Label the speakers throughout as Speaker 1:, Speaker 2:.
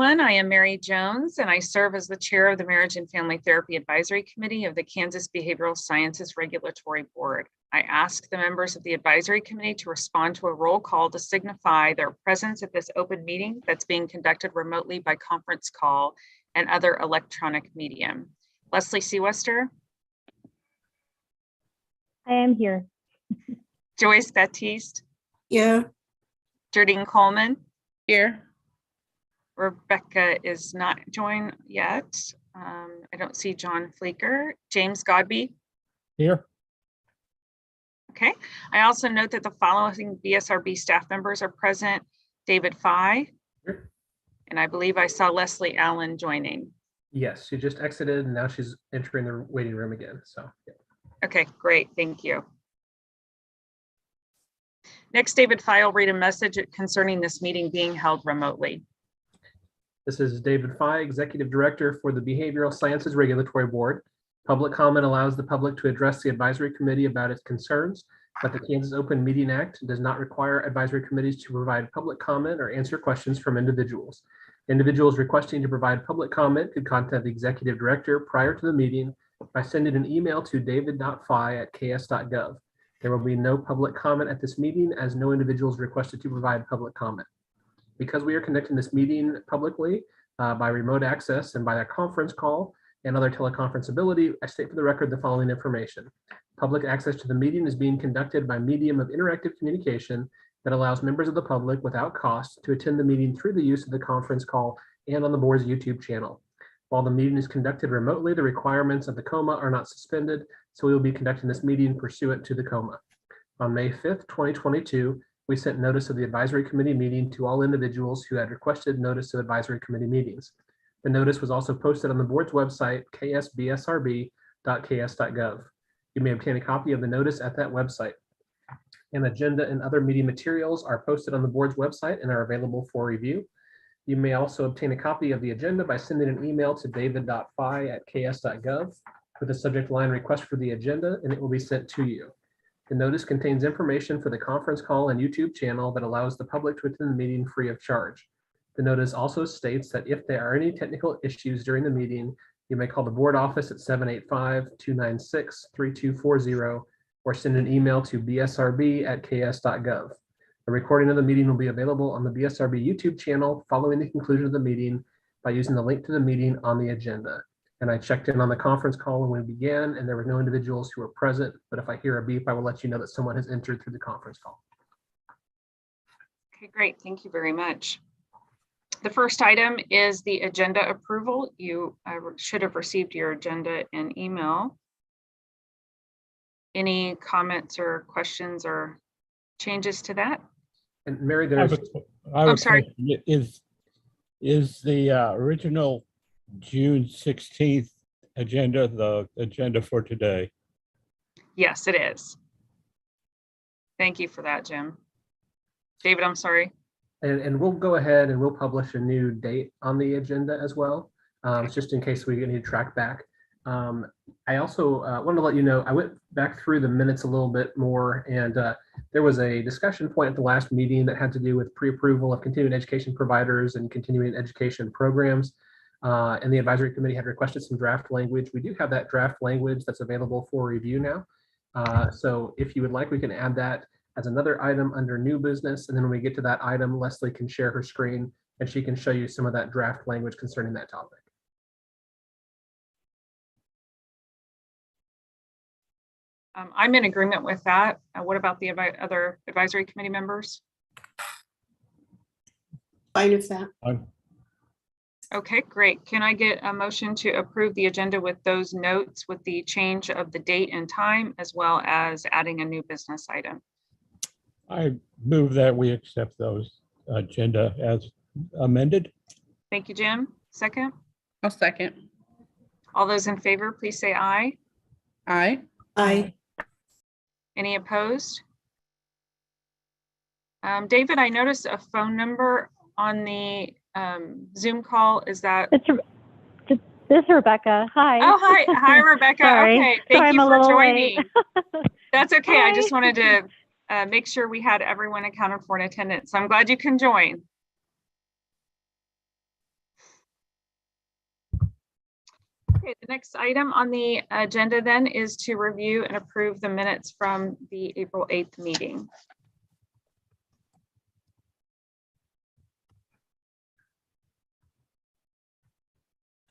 Speaker 1: I am Mary Jones, and I serve as the chair of the Marriage and Family Therapy Advisory Committee of the Kansas Behavioral Sciences Regulatory Board. I ask the members of the advisory committee to respond to a roll call to signify their presence at this open meeting that's being conducted remotely by conference call and other electronic medium. Leslie Seawester.
Speaker 2: I am here.
Speaker 1: Joyce Baptiste.
Speaker 3: Yeah.
Speaker 1: Jardine Coleman.
Speaker 3: Here.
Speaker 1: Rebecca is not joined yet. I don't see John Fleeker. James Godby.
Speaker 4: Here.
Speaker 1: Okay. I also note that the following BSRB staff members are present. David Fye.
Speaker 4: Here.
Speaker 1: And I believe I saw Leslie Allen joining.
Speaker 4: Yes, she just exited and now she's entering the waiting room again. So, yeah.
Speaker 1: Okay, great. Thank you. Next, David Fye will read a message concerning this meeting being held remotely.
Speaker 4: This is David Fye, Executive Director for the Behavioral Sciences Regulatory Board. Public comment allows the public to address the advisory committee about its concerns, but the Kansas Open Meeting Act does not require advisory committees to provide public comment or answer questions from individuals. Individuals requesting to provide public comment could contact the Executive Director prior to the meeting by sending an email to david.fye@ks.gov. There will be no public comment at this meeting as no individuals requested to provide public comment. Because we are conducting this meeting publicly by remote access and by a conference call and other teleconference ability, I state for the record the following information. Public access to the meeting is being conducted by medium of interactive communication that allows members of the public without cost to attend the meeting through the use of the conference call and on the board's YouTube channel. While the meeting is conducted remotely, the requirements of the COMA are not suspended, so we will be conducting this meeting pursuant to the COMA. On May 5th, 2022, we sent notice of the advisory committee meeting to all individuals who had requested notice of advisory committee meetings. The notice was also posted on the board's website, ksbsrb.ks.gov. You may obtain a copy of the notice at that website. An agenda and other meeting materials are posted on the board's website and are available for review. You may also obtain a copy of the agenda by sending an email to david.fye@ks.gov with the subject line request for the agenda, and it will be sent to you. The notice contains information for the conference call and YouTube channel that allows the public to attend the meeting free of charge. The notice also states that if there are any technical issues during the meeting, you may call the board office at 785-296-3240 or send an email to bsrb@ks.gov. A recording of the meeting will be available on the BSRB YouTube channel following the conclusion of the meeting by using the link to the meeting on the agenda. And I checked in on the conference call when we began, and there were no individuals who were present. But if I hear a beep, I will let you know that someone has entered through the conference call.
Speaker 1: Okay, great. Thank you very much. The first item is the agenda approval. You should have received your agenda in email. Any comments or questions or changes to that?
Speaker 4: And Mary,
Speaker 1: I'm sorry.
Speaker 5: Is the original June 16th agenda the agenda for today?
Speaker 1: Yes, it is. Thank you for that, Jim. David, I'm sorry.
Speaker 4: And we'll go ahead and we'll publish a new date on the agenda as well, just in case we need to track back. I also wanted to let you know, I went back through the minutes a little bit more, and there was a discussion point at the last meeting that had to do with pre-approval of continuing education providers and continuing education programs. And the advisory committee had requested some draft language. We do have that draft language that's available for review now. So if you would like, we can add that as another item under new business. And then when we get to that item, Leslie can share her screen and she can show you some of that draft language concerning that topic.
Speaker 1: I'm in agreement with that. What about the other advisory committee members?
Speaker 3: Fine with that.
Speaker 1: Okay, great. Can I get a motion to approve the agenda with those notes with the change of the date and time, as well as adding a new business item?
Speaker 5: I move that we accept those agenda as amended.
Speaker 1: Thank you, Jim. Second?
Speaker 3: I'll second.
Speaker 1: All those in favor, please say aye.
Speaker 3: Aye. Aye.
Speaker 1: Any opposed? David, I noticed a phone number on the Zoom call. Is that?
Speaker 2: This is Rebecca. Hi.
Speaker 1: Oh, hi. Hi, Rebecca.
Speaker 2: Sorry.
Speaker 1: Okay. Thank you for joining.
Speaker 2: Late.
Speaker 1: That's okay.
Speaker 2: Hi.
Speaker 1: I just wanted to make sure we had everyone accounted for in attendance. I'm glad you can join. Okay, the next item on the agenda then is to review and approve the minutes from the April 8th meeting.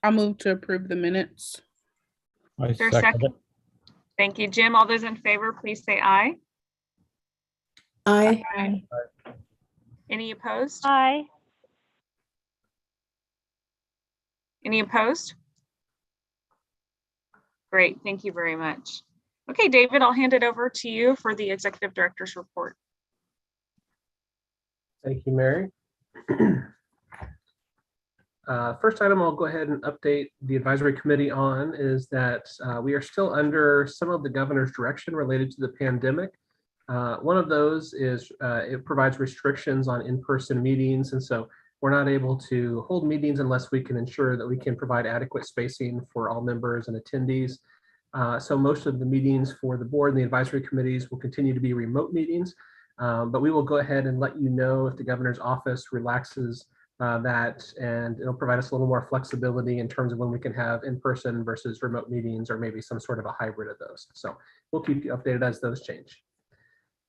Speaker 3: I'll move to approve the minutes.
Speaker 5: I
Speaker 1: Is there a
Speaker 5: second it.
Speaker 1: second? Thank you, Jim. All those in favor, please say aye.
Speaker 3: Aye.
Speaker 2: Aye.
Speaker 1: Any opposed?
Speaker 2: Aye.
Speaker 1: Any opposed? Great, thank you very much. Okay, David, I'll hand it over to you for the executive director's report.
Speaker 4: Thank you, Mary. First item I'll go ahead and update the advisory committee on is that we are still under some of the governor's direction related to the pandemic. One of those is it provides restrictions on in-person meetings, and so we're not able to hold meetings unless we can ensure that we can provide adequate spacing for all members and attendees. So most of the meetings for the board and the advisory committees will continue to be remote meetings, but we will go ahead and let you know if the governor's office relaxes that, and it'll provide us a little more flexibility in terms of when we can have in-person versus remote meetings, or maybe some sort of a hybrid of those. So we'll keep you updated as those change.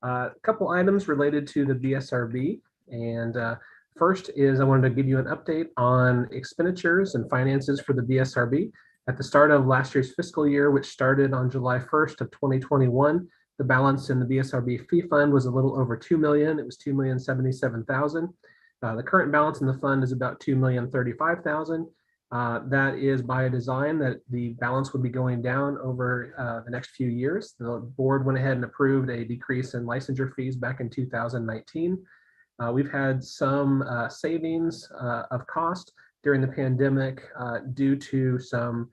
Speaker 4: A couple items related to the BSRB, and first is I wanted to give you an update on expenditures and finances for the BSRB. At the start of last year's fiscal year, which started on July 1st of 2021, the balance in the BSRB fee fund was a little over $2 million. It was $2,077,000. The current balance in the fund is about $2,035,000. That is by design, that the balance would be going down over the next few years. The board went ahead and approved a decrease in licensure fees back in 2019. We've had some savings of cost during the pandemic due to some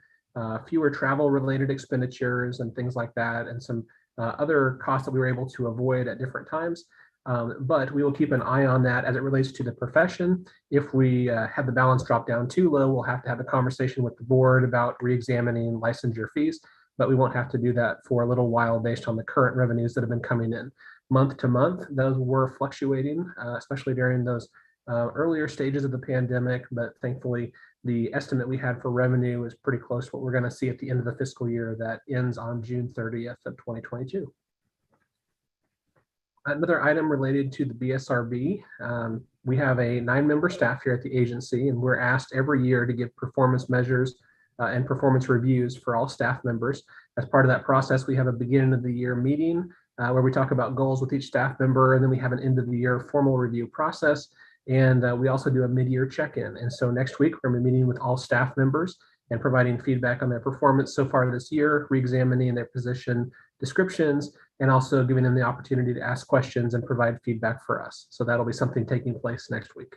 Speaker 4: fewer travel related expenditures and things like that, and some other costs that we were able to avoid at different times. But we will keep an eye on that as it relates to the profession. If we have the balance drop down too low, we'll have to have a conversation with the board about re-examining licensure fees, but we won't have to do that for a little while based on the current revenues that have been coming in. Month to month, those were fluctuating, especially during those earlier stages of the pandemic, but thankfully the estimate we had for revenue is pretty close to what we're going to see at the end of the fiscal year that ends on June 30th of 2022. Another item related to the BSRB, we have a 9-member staff here at the agency, and we're asked every year to give performance measures and performance reviews for all staff members. As part of that process, we have a beginning of the year meeting where we talk about goals with each staff member, and then we have an end of the year formal review process, and we also do a mid-year check-in. And so next week, we're going to be meeting with all staff members and providing feedback on their performance so far this year, re-examining their position descriptions, and also giving them the opportunity to ask questions and provide feedback for us. So that'll be something taking place next week.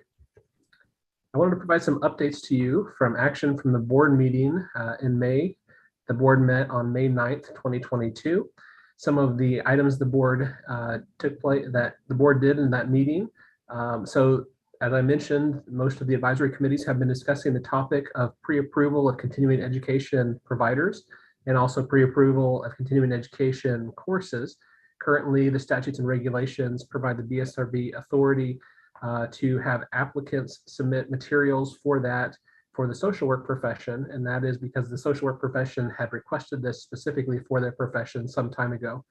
Speaker 4: I wanted to provide some updates to you from action from the board meeting in May. The board met on May 9th, 2022. Some of the items the board took place that the board did in that meeting. So as I mentioned, most of the advisory committees have been discussing the topic of pre-approval of continuing education providers and also pre-approval of continuing education courses. Currently, the statutes and regulations provide the BSRB authority to have applicants submit materials for that for the social work profession, and that is because the social work profession had requested this specifically for their profession some time ago.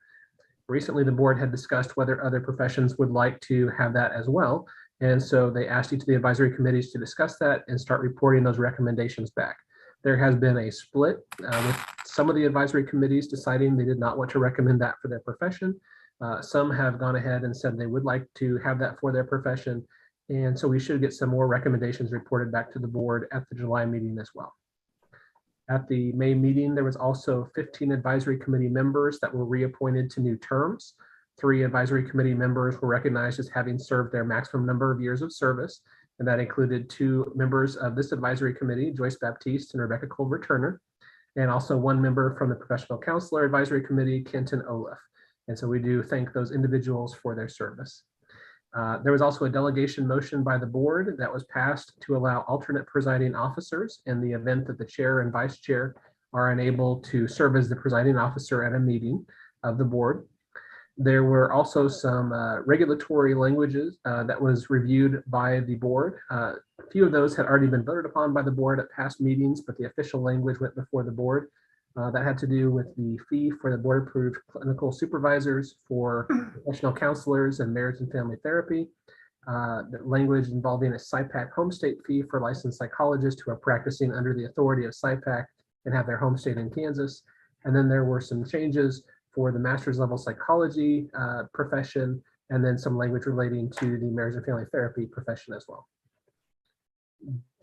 Speaker 4: Recently, the board had discussed whether other professions would like to have that as well, and so they asked each of the advisory committees to discuss that and start reporting those recommendations back. There has been a split with some of the advisory committees deciding they did not want to recommend that for their profession. Some have gone ahead and said they would like to have that for their profession. And so we should get some more recommendations reported back to the board at the July meeting as well. At the May meeting, there was also 15 advisory committee members that were reappointed to new terms. 3 advisory committee members were recognized as having served their maximum number of years of service. And that included 2 members of this advisory committee, Joyce Baptiste and Rebecca Culver-Turner, and also 1 member from the Professional Counselor Advisory Committee, Kenton Olaf. And so we do thank those individuals for their service. There was also a delegation motion by the board that was passed to allow alternate presiding officers in the event that the chair and vice chair are unable to serve as the presiding officer at a meeting of the board. There were also some regulatory languages that was reviewed by the board. A few of those had already been voted upon by the board at past meetings, but the official language went before the board. That had to do with the fee for the board-approved clinical supervisors for professional counselors and marriage and family therapy. The language involving a SIPAC home state fee for licensed psychologists who are practicing under the authority of SIPAC and have their home state in Kansas. And then there were some changes for the master's level psychology profession, and then some language relating to the marriage and family therapy profession as well.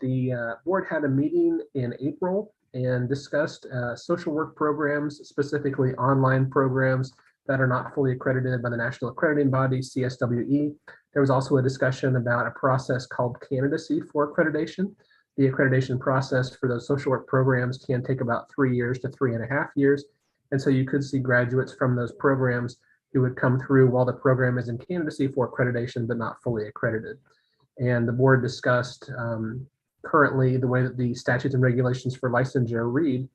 Speaker 4: The board had a meeting in April and discussed social work programs, specifically online programs that are not fully accredited by the national accrediting body, CSWE. There was also a discussion about a process called Candidacy for accreditation. The accreditation process for those social work programs can take about 3 years to 3.5 years. And so you could see graduates from those programs who would come through while the program is in candidacy for accreditation, but not fully accredited. And the board discussed currently the way that the statutes and regulations for licensure read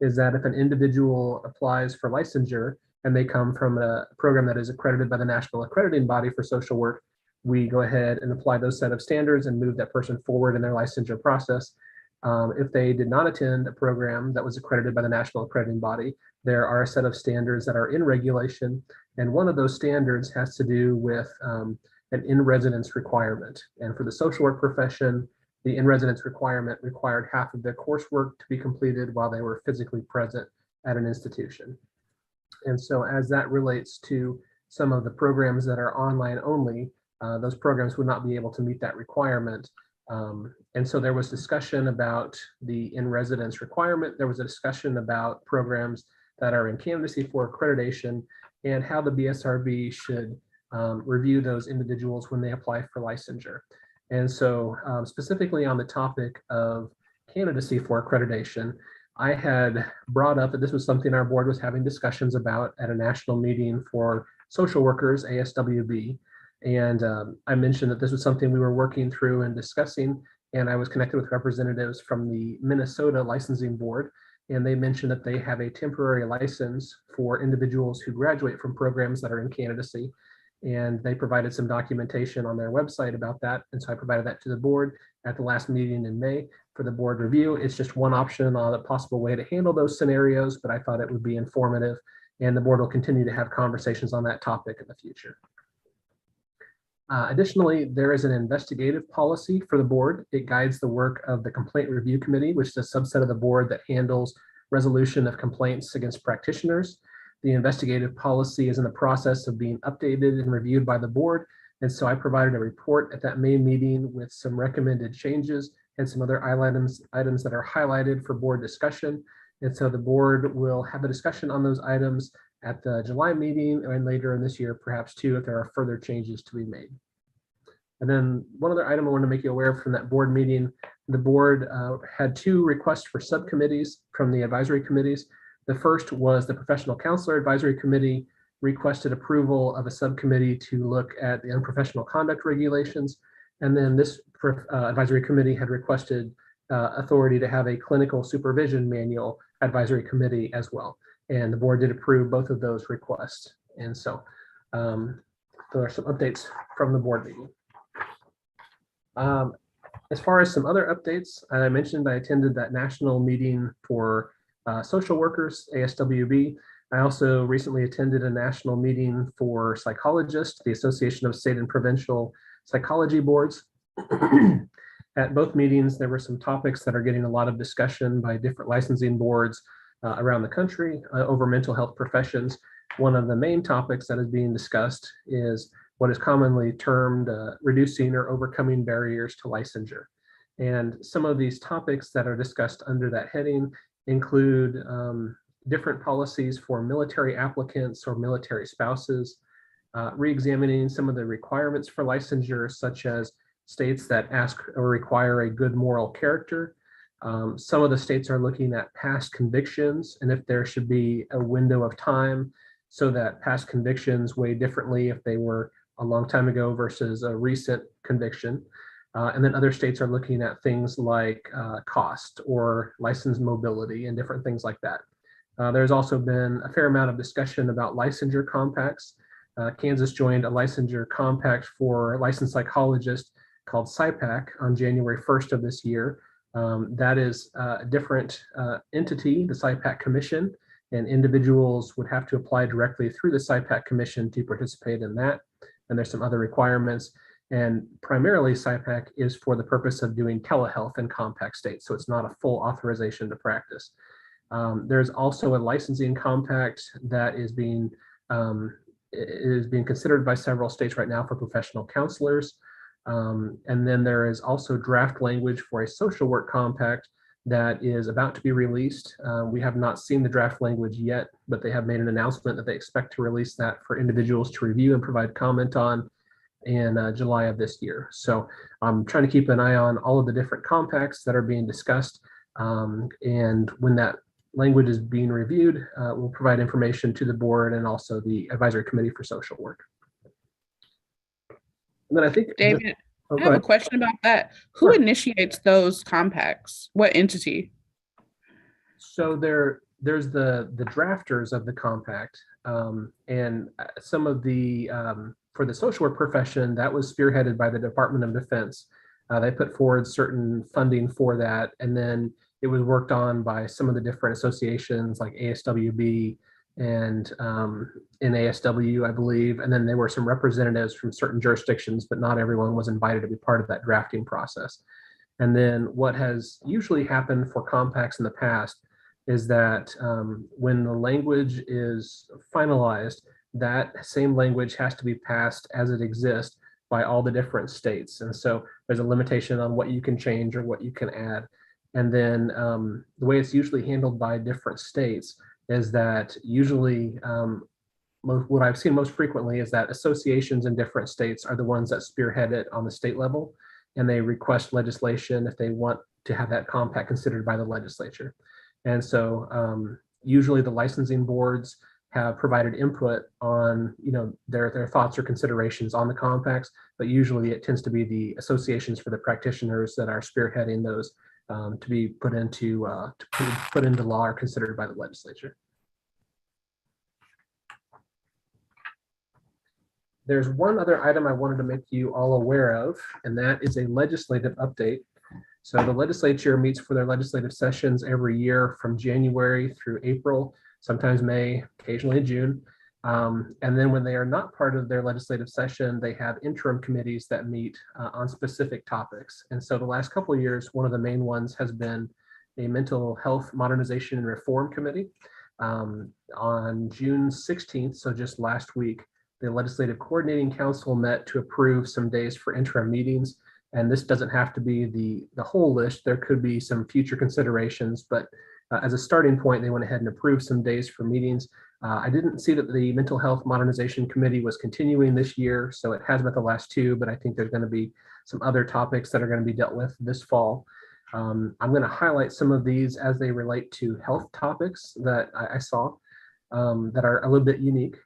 Speaker 4: is that if an individual applies for licensure and they come from a program that is accredited by the national accrediting body for social work, we go ahead and apply those set of standards and move that person forward in their licensure process. If they did not attend a program that was accredited by the national accrediting body, there are a set of standards that are in regulation. And one of those standards has to do with an in-residence requirement. And for the social work profession, the in-residence requirement required half of their coursework to be completed while they were physically present at an institution. And so as that relates to some of the programs that are online only, those programs would not be able to meet that requirement. And so there was discussion about the in-residence requirement. There was a discussion about programs that are in candidacy for accreditation and how the BSRB should review those individuals when they apply for licensure. And so specifically on the topic of candidacy for accreditation, I had brought up that this was something our board was having discussions about at a national meeting for social workers, ASWB. And I mentioned that this was something we were working through and discussing, and I was connected with representatives from the Minnesota Licensing Board, and they mentioned that they have a temporary license for individuals who graduate from programs that are in candidacy, and they provided some documentation on their website about that, and so I provided that to the board at the last meeting in May for the board review. It's just one option on a possible way to handle those scenarios, but I thought it would be informative, and the board will continue to have conversations on that topic in the future. Additionally, there is an investigative policy for the board. It guides the work of the Complaint Review Committee, which is a subset of the board that handles resolution of complaints against practitioners. The investigative policy is in the process of being updated and reviewed by the board. And so I provided a report at that May meeting with some recommended changes and some other items that are highlighted for board discussion. And so the board will have a discussion on those items at the July meeting and later in this year, perhaps too, if there are further changes to be made. And then one other item I want to make you aware of from that board meeting, the board had 2 requests for subcommittees from the advisory committees. The first was the Professional Counselor Advisory Committee requested approval of a subcommittee to look at the unprofessional conduct regulations. And then this advisory committee had requested authority to have a clinical supervision manual advisory committee as well. And the board did approve both of those requests. And so there are some updates from the board meeting. As far as some other updates, I mentioned I attended that national meeting for social workers, ASWB. I also recently attended a national meeting for psychologists, the Association of State and Provincial Psychology Boards. At both meetings, there were some topics that are getting a lot of discussion by different licensing boards around the country over mental health professions. One of the main topics that is being discussed is what is commonly termed reducing or overcoming barriers to licensure. And some of these topics that are discussed under that heading include different policies for military applicants or military spouses, re-examining some of the requirements for licensure, such as states that ask or require a good moral character. Some of the states are looking at past convictions and if there should be a window of time so that past convictions weigh differently if they were a long time ago versus a recent conviction. And then other states are looking at things like cost or license mobility and different things like that. There's also been a fair amount of discussion about licensure compacts. Kansas joined a licensure compact for licensed psychologists called SIPAC on January 1st of this year. That is a different entity, the SIPAC Commission, and individuals would have to apply directly through the SIPAC Commission to participate in that. And there's some other requirements. And primarily SIPAC is for the purpose of doing telehealth in compact states. So it's not a full authorization to practice. There's also a licensing compact that is being considered by several states right now for professional counselors. And then there is also draft language for a social work compact that is about to be released. We have not seen the draft language yet, but they have made an announcement that they expect to release that for individuals to review and provide comment on in July of this year. So I'm trying to keep an eye on all of the different compacts that are being discussed. And when that language is being reviewed, we'll provide information to the board and also the Advisory Committee for Social Work. And then I think
Speaker 3: David,
Speaker 4: oh,
Speaker 3: I have a question about that. Who
Speaker 4: Sure.
Speaker 3: initiates those compacts? What entity?
Speaker 4: So there's the drafters of the compact, and some of the for the social work profession that was spearheaded by the Department of Defense. They put forward certain funding for that, and then it was worked on by some of the different associations like ASWB and NASW, I believe. And then there were some representatives from certain jurisdictions, but not everyone was invited to be part of that drafting process. And then what has usually happened for compacts in the past is that when the language is finalized, that same language has to be passed as it exists by all the different states. And so there's a limitation on what you can change or what you can add. And then the way it's usually handled by different states is that usually what I've seen most frequently is that associations in different states are the ones that spearhead it on the state level, and they request legislation if they want to have that compact considered by the legislature. And so usually the licensing boards have provided input on their thoughts or considerations on the compacts, but usually it tends to be the associations for the practitioners that are spearheading those to be put into law or considered by the legislature. There's one other item I wanted to make you all aware of, and that is a legislative update. So the legislature meets for their legislative sessions every year from January through April, sometimes May, occasionally June. And then when they are not part of their legislative session, they have interim committees that meet on specific topics. And so the last couple of years, one of the main ones has been a mental health modernization and reform committee. On June 16th, so just last week, the Legislative Coordinating Council met to approve some days for interim meetings. And this doesn't have to be the whole list. There could be some future considerations, but as a starting point, they went ahead and approved some days for meetings. I didn't see that the Mental Health Modernization Committee was continuing this year, so it has met the last two, but I think there's going to be some other topics that are going to be dealt with this fall. I'm going to highlight some of these as they relate to health topics that I saw that are a little bit unique.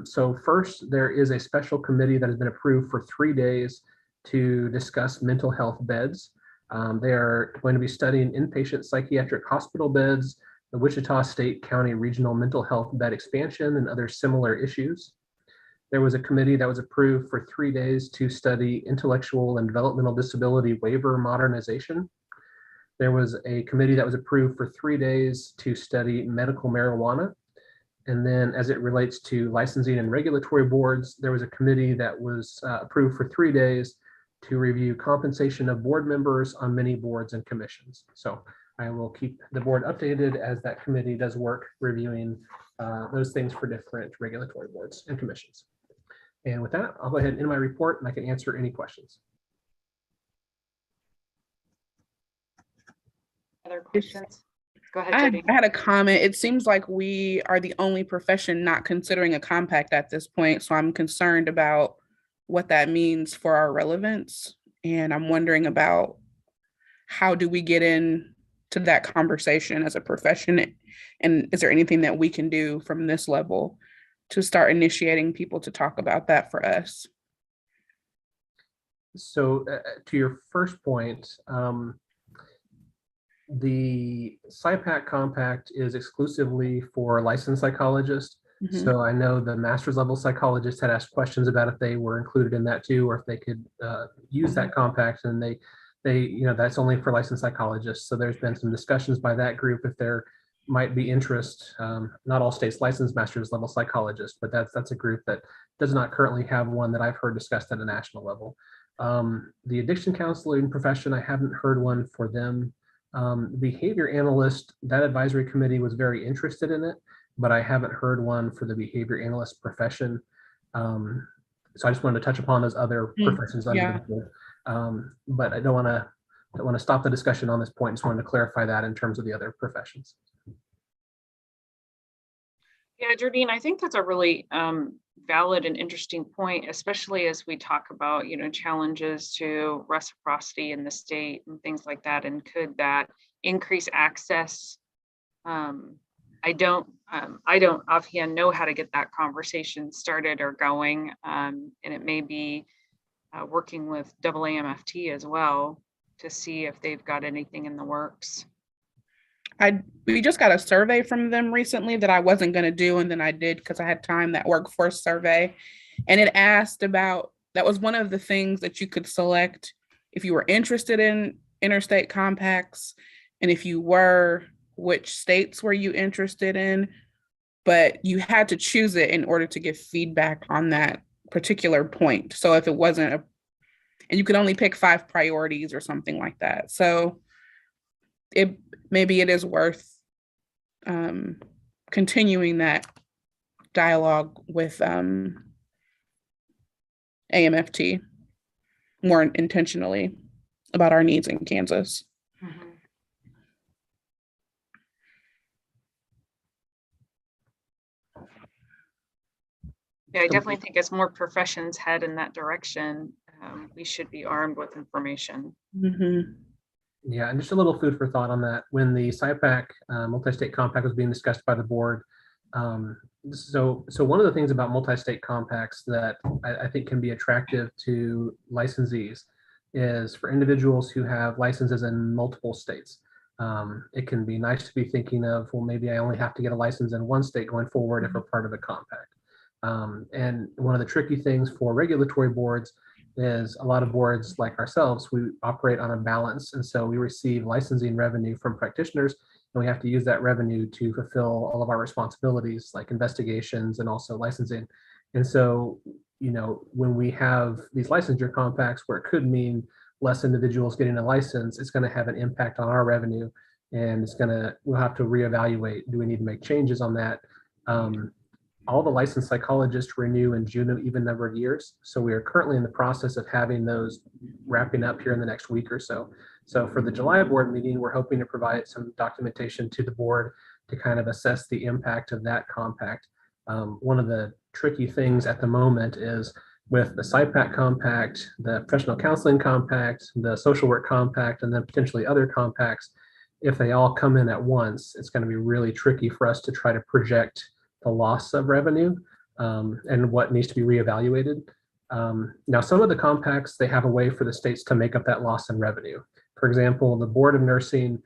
Speaker 4: So first, there is a special committee that has been approved for 3 days to discuss mental health beds. They are going to be studying inpatient psychiatric hospital beds, the Wichita State County Regional Mental Health Bed Expansion, and other similar issues. There was a committee that was approved for 3 days to study intellectual and developmental disability waiver modernization. There was a committee that was approved for 3 days to study medical marijuana. And then as it relates to licensing and regulatory boards, there was a committee that was approved for 3 days to review compensation of board members on many boards and commissions. So I will keep the board updated as that committee does work reviewing those things for different regulatory boards and commissions. And with that, I'll go ahead and end my report and I can answer any questions.
Speaker 1: Other questions? Go ahead,
Speaker 3: I
Speaker 1: Judy.
Speaker 3: had a comment. It seems like we are the only profession not considering a compact at this point. So I'm concerned about what that means for our relevance. And I'm wondering about how do we get into that conversation as a profession? And is there anything that we can do from this level to start initiating people to talk about that for us?
Speaker 4: So to your first point, the SIPAC compact is exclusively for licensed psychologists.
Speaker 3: Mhm.
Speaker 4: So I know the master's level psychologists had asked questions about if they were included in that too, or if they could use that compact, and that's only for licensed psychologists. So there's been some discussions by that group if there might be interest. Not all states license master's level psychologists, but that's a group that does not currently have one that I've heard discussed at a national level. The addiction counseling profession, I haven't heard one for them. Behavior analyst, that advisory committee was very interested in it, but I haven't heard one for the behavior analyst profession. So I just wanted to touch upon those other professions under
Speaker 3: yeah.
Speaker 4: the board. But I don't want to stop the discussion on this point. Just wanted to clarify that in terms of the other professions.
Speaker 1: Yeah, Jardine, I think that's a really valid and interesting point, especially as we talk about, challenges to reciprocity in the state and things like that. And could that increase access? I don't offhand know how to get that conversation started or going. And it may be working with AAMFT as well to see if they've got anything in the works.
Speaker 3: We just got a survey from them recently that I wasn't going to do, and then I did because I had time, that workforce survey. And it asked about, that was one of the things that you could select if you were interested in interstate compacts, and if you were, which states were you interested in, but you had to choose it in order to give feedback on that particular point. So if it wasn't and you could only pick 5 priorities or something like that. So maybe it is worth continuing that dialogue with AMFT more intentionally about our needs in Kansas.
Speaker 1: Mm-hmm. Yeah, I definitely think as more professions head in that direction, we should be armed with information.
Speaker 3: Mm-hmm.
Speaker 4: Yeah, and just a little food for thought on that. When the SIPAC multi-state compact was being discussed by the board, so one of the things about multi-state compacts that I think can be attractive to licensees is for individuals who have licenses in multiple states. It can be nice to be thinking of, well, maybe I only have to get a license in one state going forward if we're part of a compact. And one of the tricky things for regulatory boards is a lot of boards like ourselves, we operate on a balance. And so we receive licensing revenue from practitioners, and we have to use that revenue to fulfill all of our responsibilities like investigations and also licensing. And so, when we have these licensure compacts where it could mean less individuals getting a license, it's going to have an impact on our revenue, and we'll have to reevaluate, do we need to make changes on that? All the licensed psychologists renew in June of even number of years. So we are currently in the process of having those wrapping up here in the next week or so. So for the July board meeting, we're hoping to provide some documentation to the board to kind of assess the impact of that compact. One of the tricky things at the moment is with the SIPAC compact, the professional counseling compact, the social work compact, and then potentially other compacts. If they all come in at once, it's going to be really tricky for us to try to project the loss of revenue and what needs to be reevaluated. Now, some of the compacts, they have a way for the states to make up that loss in revenue. For example, the Board of Nursing,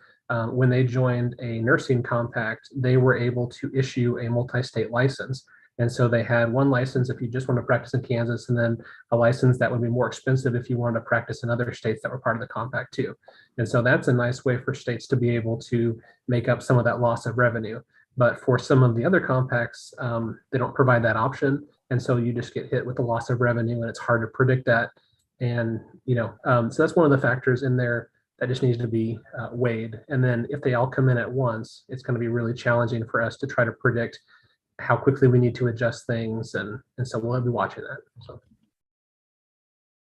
Speaker 4: when they joined a nursing compact, they were able to issue a multi-state license. And so they had one license if you just want to practice in Kansas, and then a license that would be more expensive if you wanted to practice in other states that were part of the compact too. And so that's a nice way for states to be able to make up some of that loss of revenue. But for some of the other compacts, they don't provide that option. And so you just get hit with the loss of revenue, and it's hard to predict that. And, so that's one of the factors in there that just needs to be weighed. And then if they all come in at once, it's going to be really challenging for us to try to predict how quickly we need to adjust things. And so we'll be watching that. So.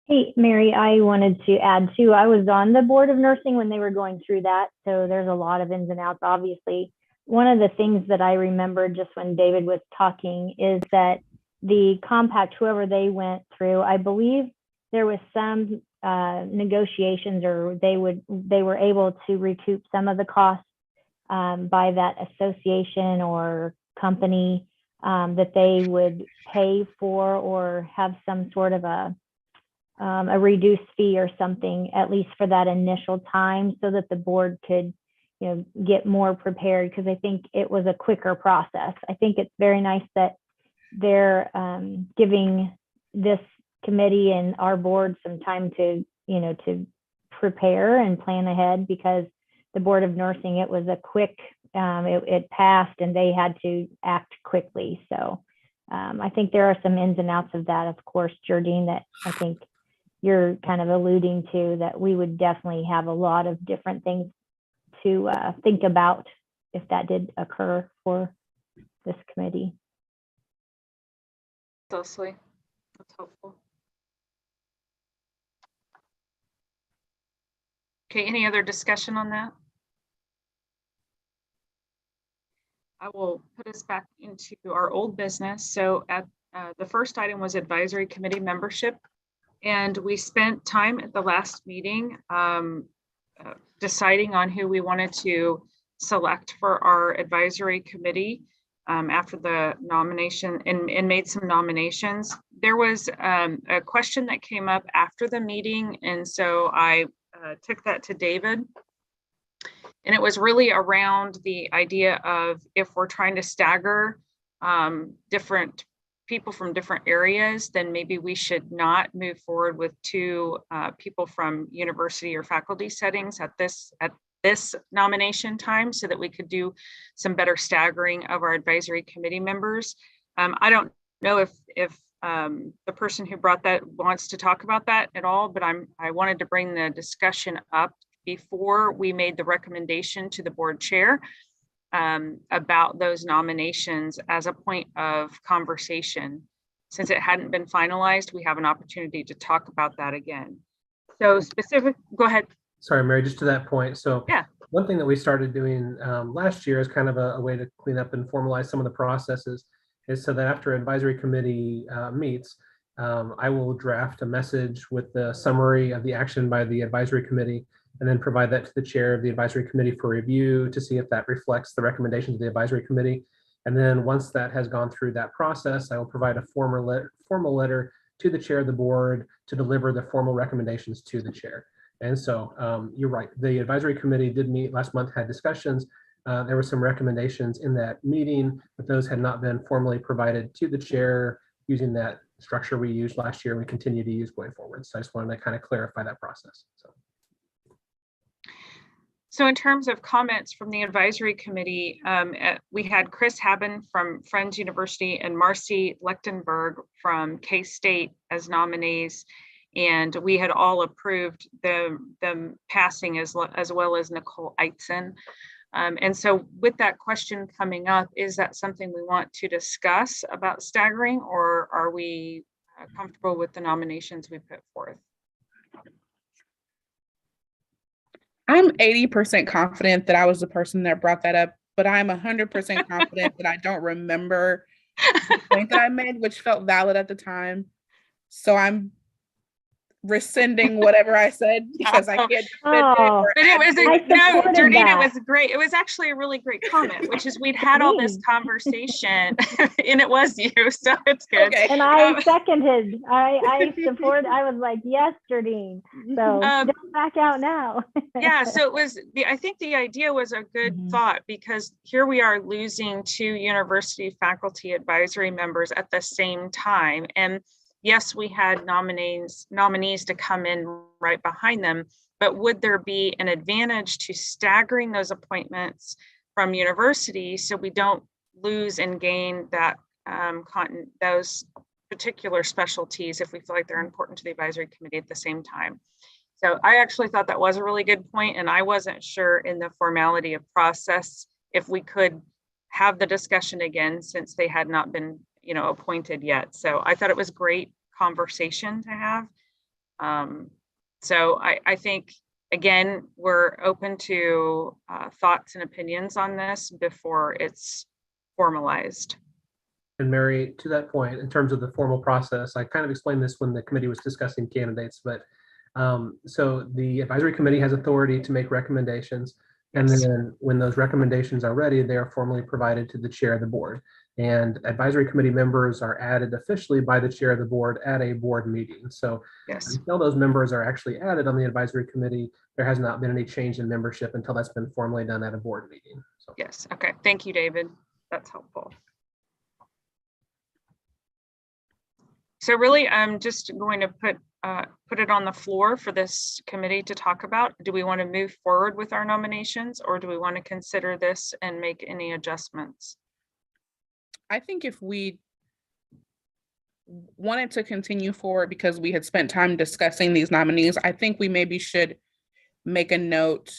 Speaker 2: Hey, Mary, I wanted to add too, I was on the Board of Nursing when they were going through that. So there's a lot of ins and outs, obviously. One of the things that I remember just when David was talking is that the compact, whoever they went through, I believe there was some negotiations, or they were able to recoup some of the costs by that association or company that they would pay for, or have some sort of a reduced fee or something, at least for that initial time, so that the board could get more prepared, because I think it was a quicker process. I think it's very nice that they're giving this committee and our board some time to, to prepare and plan ahead, because the Board of Nursing, it was a quick, it passed and they had to act quickly. So I think there are some ins and outs of that, of course, Jardine, that I think you're kind of alluding to, that we would definitely have a lot of different things to think about if that did occur for this committee.
Speaker 1: Leslie, that's helpful. Okay, any other discussion on that? I will put us back into our old business. So at the first item was advisory committee membership. And we spent time at the last meeting deciding on who we wanted to select for our advisory committee after the nomination, and made some nominations. There was a question that came up after the meeting, and so I took that to David. And it was really around the idea of, if we're trying to stagger different people from different areas, then maybe we should not move forward with two people from university or faculty settings at this nomination time, so that we could do some better staggering of our advisory committee members. I don't know if the person who brought that wants to talk about that at all, but I wanted to bring the discussion up before we made the recommendation to the board chair about those nominations as a point of conversation. Since it hadn't been finalized, we have an opportunity to talk about that again. So go ahead.
Speaker 4: Sorry, Mary, just to that point. So
Speaker 1: yeah,
Speaker 4: one thing that we started doing last year is kind of a way to clean up and formalize some of the processes, is so that after advisory committee meets, I will draft a message with the summary of the action by the advisory committee, and then provide that to the chair of the advisory committee for review to see if that reflects the recommendations of the advisory committee. And then once that has gone through that process, I will provide a formal letter to the chair of the board to deliver the formal recommendations to the chair. And so you're right, the advisory committee did meet last month, had discussions. There were some recommendations in that meeting, but those had not been formally provided to the chair using that structure we used last year. We continue to use going forward. So I just wanted to kind of clarify that process.
Speaker 1: So in terms of comments from the advisory committee, we had Chris Haben from Friends University and Marcy Lechtenberg from K-State as nominees. And we had all approved them passing as well as Nicole Eitzen. And so with that question coming up, is that something we want to discuss about staggering, or are we comfortable with the nominations we put forth?
Speaker 3: I'm 80% confident that I was the person that brought that up, but I'm 100% confident that I don't remember the point that I made, which felt valid at the time. So I'm rescinding whatever I said, because I can't defend it.
Speaker 1: But it was Jardine, it was great. It was actually a really great comment, which is we'd had all this conversation and it was you, so it's good.
Speaker 3: Okay.
Speaker 2: And I seconded. I support. I was like, yes, Jardine. So don't back out now.
Speaker 1: Yeah, so it was I think the idea was a good thought, because here we are losing two university faculty advisory members at the same time. And yes, we had nominees to come in right behind them, but would there be an advantage to staggering those appointments from university so we don't lose and gain that those particular specialties if we feel like they're important to the advisory committee at the same time? So I actually thought that was a really good point, and I wasn't sure in the formality of process if we could have the discussion again, since they had not been appointed yet. So I thought it was great conversation to have. So I think, again, we're open to thoughts and opinions on this before it's formalized.
Speaker 4: And Mary, to that point, in terms of the formal process, I kind of explained this when the committee was discussing candidates, but so the advisory committee has authority to make recommendations. And then when those recommendations are ready, they are formally provided to the chair of the board. And advisory committee members are added officially by the chair of the board at a board meeting. So
Speaker 1: Yes.
Speaker 4: until those members are actually added on the advisory committee, there has not been any change in membership until that's been formally done at a board meeting. So.
Speaker 1: Yes. Okay. Thank you, David. That's helpful. So really, I'm just going to put it on the floor for this committee to talk about. Do we want to move forward with our nominations, or do we want to consider this and make any adjustments?
Speaker 3: I think if we wanted to continue forward because we had spent time discussing these nominees, I think we maybe should make a note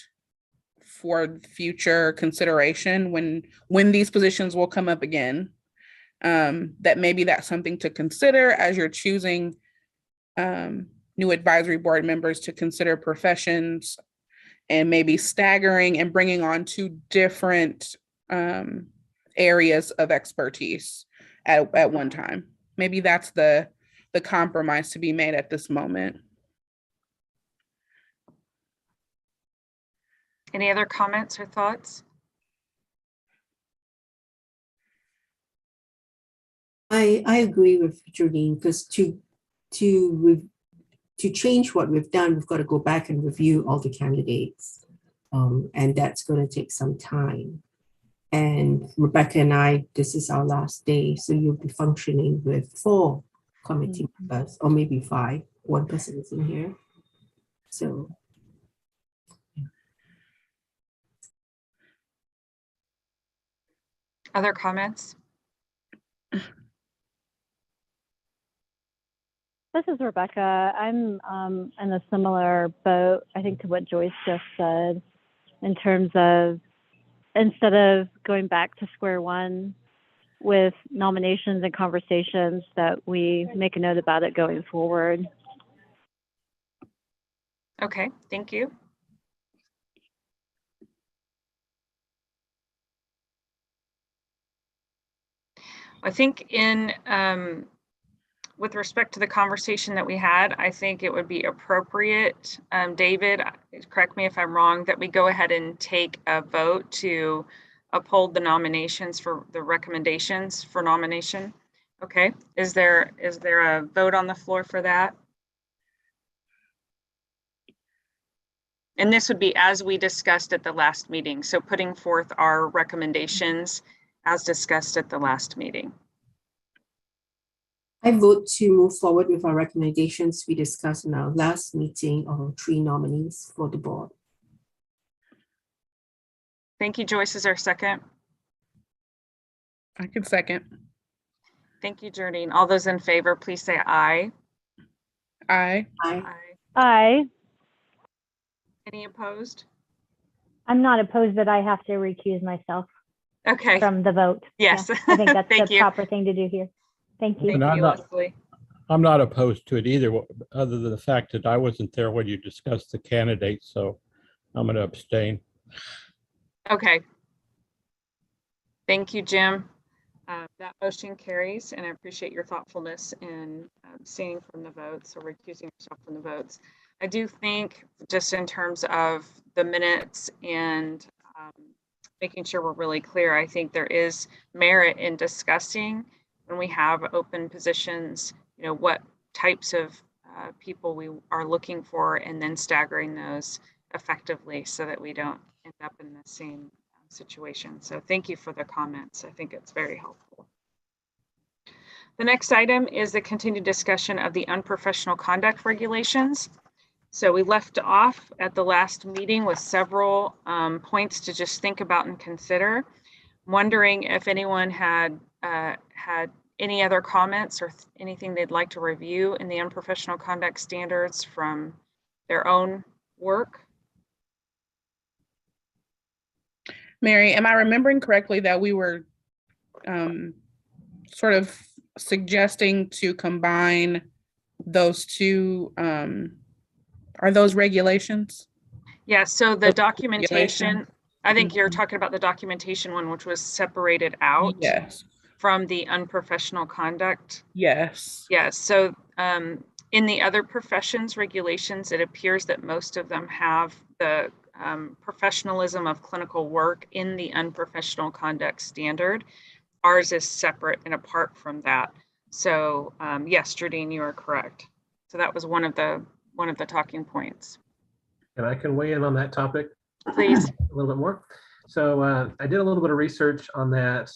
Speaker 3: for future consideration when these positions will come up again. That maybe that's something to consider as you're choosing new advisory board members, to consider professions and maybe staggering and bringing on two different areas of expertise at one time. Maybe that's the compromise to be made at this moment.
Speaker 1: Any other comments or thoughts?
Speaker 6: I agree with Jolene, because to change what we've done, we've got to go back and review all the candidates. And that's going to take some time. And Rebecca and I, this is our last day. So you'll be functioning with 4 committee members, or maybe 5. One person is in here. So.
Speaker 1: Other comments?
Speaker 2: This is Rebecca. I'm in a similar boat, I think, to what Joyce just said, in terms of instead of going back to square one with nominations and conversations, that we make a note about it going forward.
Speaker 1: Okay, thank you. I think with respect to the conversation that we had, I think it would be appropriate, David, correct me if I'm wrong, that we go ahead and take a vote to uphold the nominations for the recommendations for nomination. Okay, is there a vote on the floor for that? And this would be as we discussed at the last meeting. So putting forth our recommendations as discussed at the last meeting.
Speaker 6: I vote to move forward with our recommendations we discussed in our last meeting of 3 nominees for the board.
Speaker 1: Thank you, Joyce. Is there a second?
Speaker 3: I can second.
Speaker 1: Thank you, Jardine. All those in favor, please say aye.
Speaker 3: Aye.
Speaker 6: Aye.
Speaker 2: Aye.
Speaker 1: Any opposed?
Speaker 2: I'm not opposed, but I have to recuse myself
Speaker 1: Okay.
Speaker 2: from the vote.
Speaker 1: Yes.
Speaker 2: Yeah, I think that's
Speaker 1: Thank
Speaker 2: the
Speaker 1: you.
Speaker 2: proper thing to do here. Thank you.
Speaker 1: Thank
Speaker 5: And
Speaker 1: you, Leslie.
Speaker 5: I'm not opposed to it either, other than the fact that I wasn't there when you discussed the candidates, so I'm going to abstain.
Speaker 1: Okay. Thank you, Jim. That motion carries, and I appreciate your thoughtfulness in abstaining from the votes or recusing yourself from the votes. I do think, just in terms of the minutes and making sure we're really clear, I think there is merit in discussing when we have open positions, you know, what types of people we are looking for, and then staggering those effectively so that we don't end up in the same situation. So thank you for the comments. I think it's very helpful. The next item is the continued discussion of the unprofessional conduct regulations. So we left off at the last meeting with several points to just think about and consider. I'm wondering if anyone had any other comments or anything they'd like to review in the unprofessional conduct standards from their own work.
Speaker 3: Mary, am I remembering correctly that we were sort of suggesting to combine those two? Are those regulations?
Speaker 1: Yeah, so the documentation,
Speaker 3: Regulations?
Speaker 1: I think you're talking about the documentation one, which was separated out
Speaker 3: Yes.
Speaker 1: from the unprofessional conduct.
Speaker 3: Yes.
Speaker 1: Yes, so in the other professions regulations, it appears that most of them have the professionalism of clinical work in the unprofessional conduct standard. ours is separate and apart from that. So yes, Jardine, you are correct. So that was one of the talking points.
Speaker 4: And I can weigh in on that topic.
Speaker 1: Please.
Speaker 4: A little bit more. So I did a little bit of research on that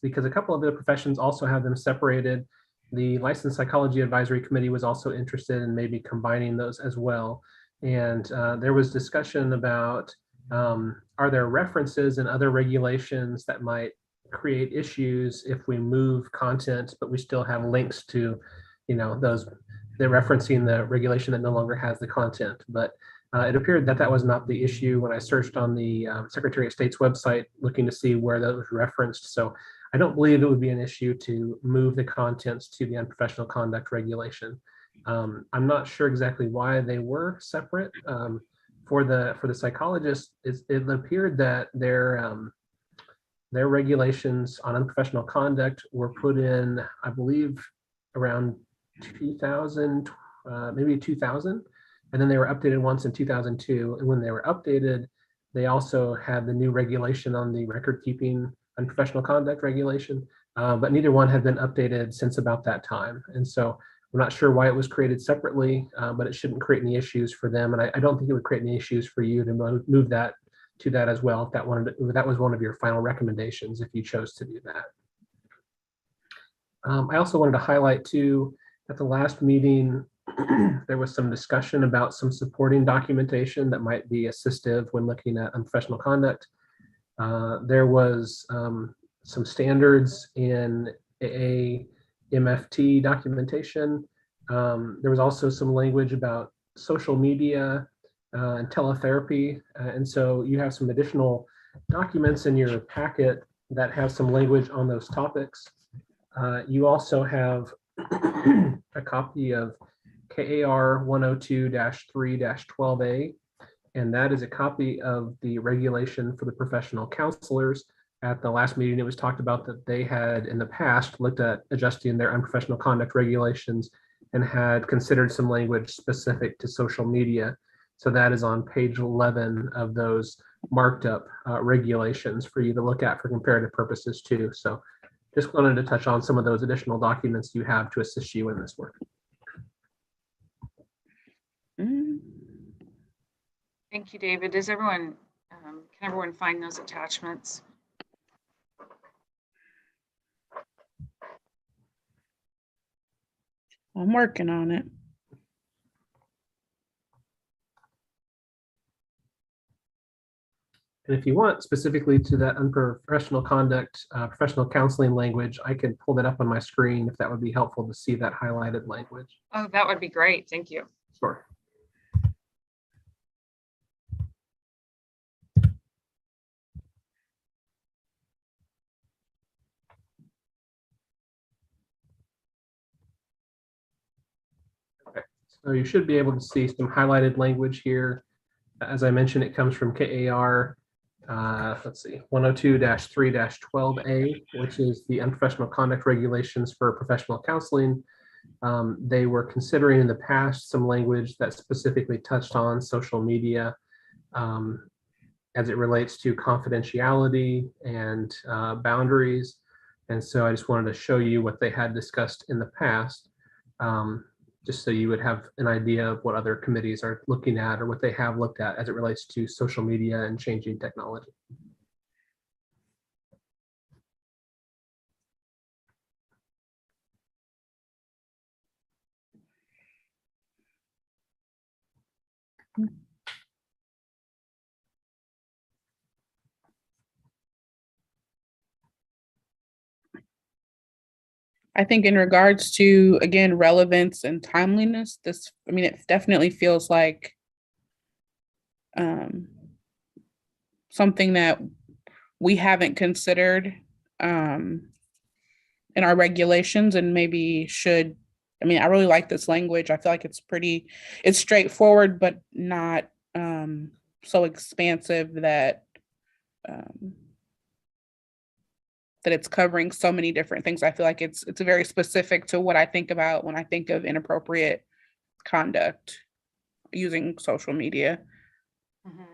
Speaker 4: because a couple of the professions also have them separated. The Licensed Psychology Advisory Committee was also interested in maybe combining those as well. And there was discussion about, are there references in other regulations that might create issues if we move content, but we still have links to, those, they're referencing the regulation that no longer has the content. But it appeared that that was not the issue when I searched on the Secretary of State's website looking to see where that was referenced. So I don't believe it would be an issue to move the contents to the unprofessional conduct regulation. I'm not sure exactly why they were separate. For the psychologists, it appeared that their regulations on unprofessional conduct were put in, I believe, around 2000, maybe 2000. And then they were updated once in 2002. And when they were updated, they also had the new regulation on the record keeping unprofessional conduct regulation, but neither one had been updated since about that time. And so I'm not sure why it was created separately, but it shouldn't create any issues for them. And I don't think it would create any issues for you to move that to that as well, if that was one of your final recommendations, if you chose to do that. I also wanted to highlight too, at the last meeting, there was some discussion about some supporting documentation that might be assistive when looking at unprofessional conduct. There was some standards in AAMFT documentation. There was also some language about social media and teletherapy. And so you have some additional documents in your packet that have some language on those topics. You also have a copy of KAR 102-3-12A, and that is a copy of the regulation for the professional counselors. At the last meeting, it was talked about that they had in the past looked at adjusting their unprofessional conduct regulations and had considered some language specific to social media. So that is on page 11 of those marked up regulations for you to look at for comparative purposes too. So just wanted to touch on some of those additional documents you have to assist you in this work.
Speaker 1: Thank you, David. Does everyone, can everyone find those attachments?
Speaker 3: I'm working on it.
Speaker 4: And if you want specifically to that unprofessional conduct, professional counseling language, I can pull that up on my screen if that would be helpful to see that highlighted language.
Speaker 1: Oh, that would be great. Thank you.
Speaker 4: Sure. Okay, so you should be able to see some highlighted language here. As I mentioned, it comes from KAR, let's see, 102-3-12A, which is the unprofessional conduct regulations for professional counseling. They were considering in the past some language that specifically touched on social media as it relates to confidentiality and boundaries. And so I just wanted to show you what they had discussed in the past, just so you would have an idea of what other committees are looking at or what they have looked at as it relates to social media and changing technology.
Speaker 3: I think in regards to, again, relevance and timeliness, this, I mean, it definitely feels like something that we haven't considered in our regulations and maybe should. I mean, I really like this language. I feel like it's straightforward, but not so expansive that that it's covering so many different things. I feel like it's very specific to what I think about when I think of inappropriate conduct using social media.
Speaker 1: Mm-hmm.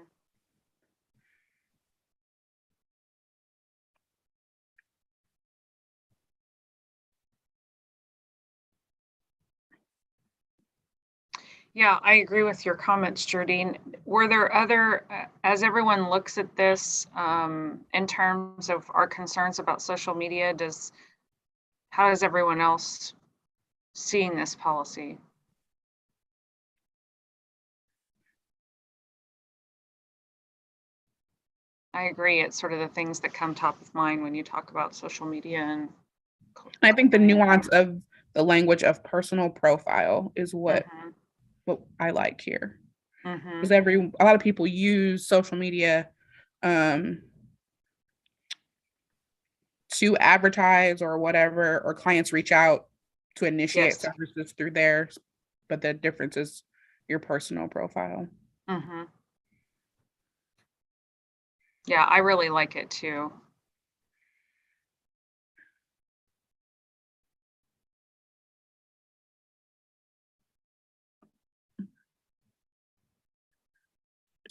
Speaker 1: Yeah, I agree with your comments, Jardine. Were there other, as everyone looks at this, in terms of our concerns about social media, how is everyone else seeing this policy? I agree. It's sort of the things that come top of mind when you talk about social media and.
Speaker 3: I think the nuance of the language of personal profile is what I like here. Because a lot of people use social media to advertise or whatever, or clients reach out to initiate services through theirs, but the difference is your personal profile.
Speaker 1: Yeah, I really like it too.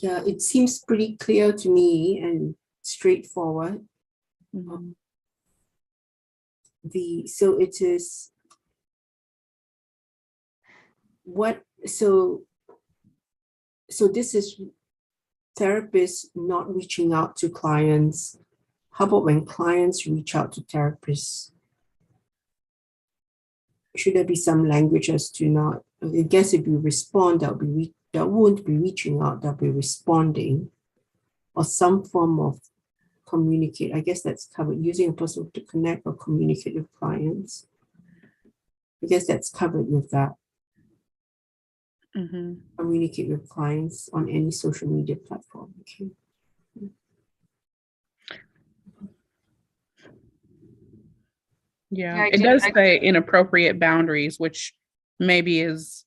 Speaker 6: Yeah, it seems pretty clear to me and straightforward. So it is what, so this is therapists not reaching out to clients. How about when clients reach out to therapists? Should there be some language as to not, I guess if you respond, that won't be reaching out, they'll be responding, or some form of communicate. I guess that's covered, using a person to connect or communicate with clients. I guess that's covered with that. Communicate with clients on any social media platform. Okay.
Speaker 3: Yeah, it does say inappropriate boundaries, which maybe is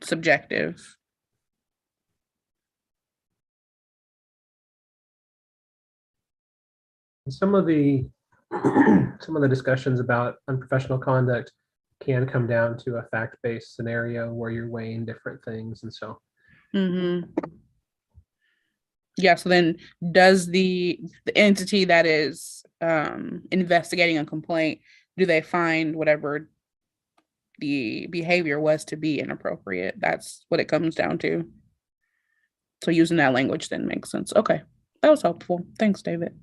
Speaker 3: subjective.
Speaker 4: Some of the discussions about unprofessional conduct can come down to a fact-based scenario where you're weighing different things, and so.
Speaker 3: Yeah. So then, does the entity that is investigating a complaint, do they find whatever the behavior was to be inappropriate? That's what it comes down to. So using that language then makes sense. Okay, that was helpful. Thanks, David.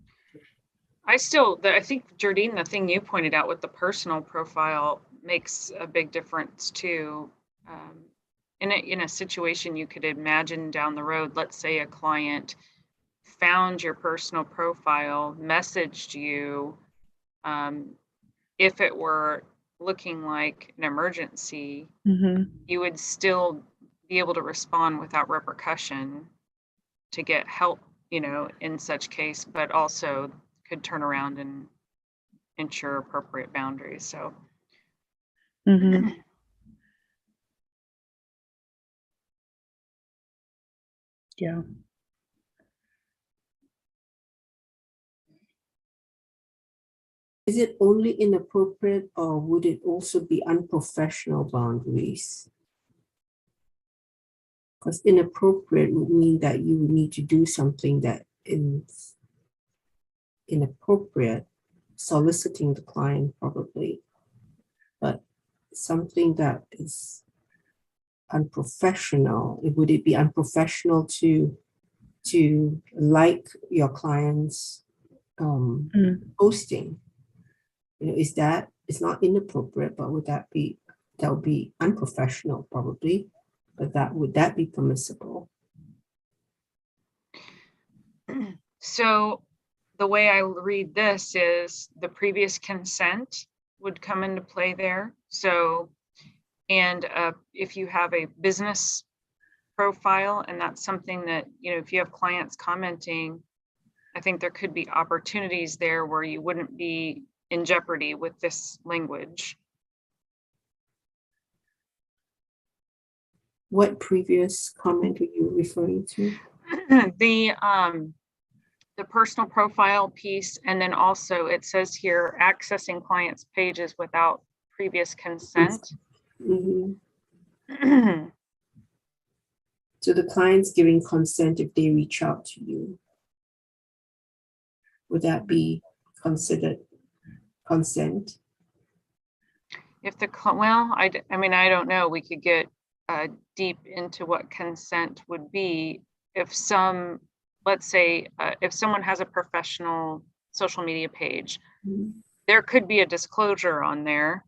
Speaker 1: I think, Jardine, the thing you pointed out with the personal profile makes a big difference too. In a situation you could imagine down the road, let's say a client found your personal profile, messaged you, if it were looking like an emergency, you would still be able to respond without repercussion to get help, in such case, but also could turn around and ensure appropriate boundaries. So.
Speaker 3: Yeah.
Speaker 6: Is it only inappropriate, or would it also be unprofessional boundaries? Because inappropriate would mean that you would need to do something that is inappropriate, soliciting the client probably, but something that is unprofessional, would it be unprofessional to like your client's posting? Is that, it's not inappropriate, but that would be unprofessional probably, but would that be permissible?
Speaker 1: So the way I read this is the previous consent would come into play there. So, and if you have a business profile, and that's something that, if you have clients commenting, I think there could be opportunities there where you wouldn't be in jeopardy with this language.
Speaker 6: What previous comment are you referring to?
Speaker 1: The personal profile piece, and then also it says here, accessing clients' pages without previous consent.
Speaker 6: So the client's giving consent if they reach out to you. Would that be considered consent?
Speaker 1: If the, well, I mean, I don't know, we could get deep into what consent would be if some, let's say, if someone has a professional social media page, there could be a disclosure on there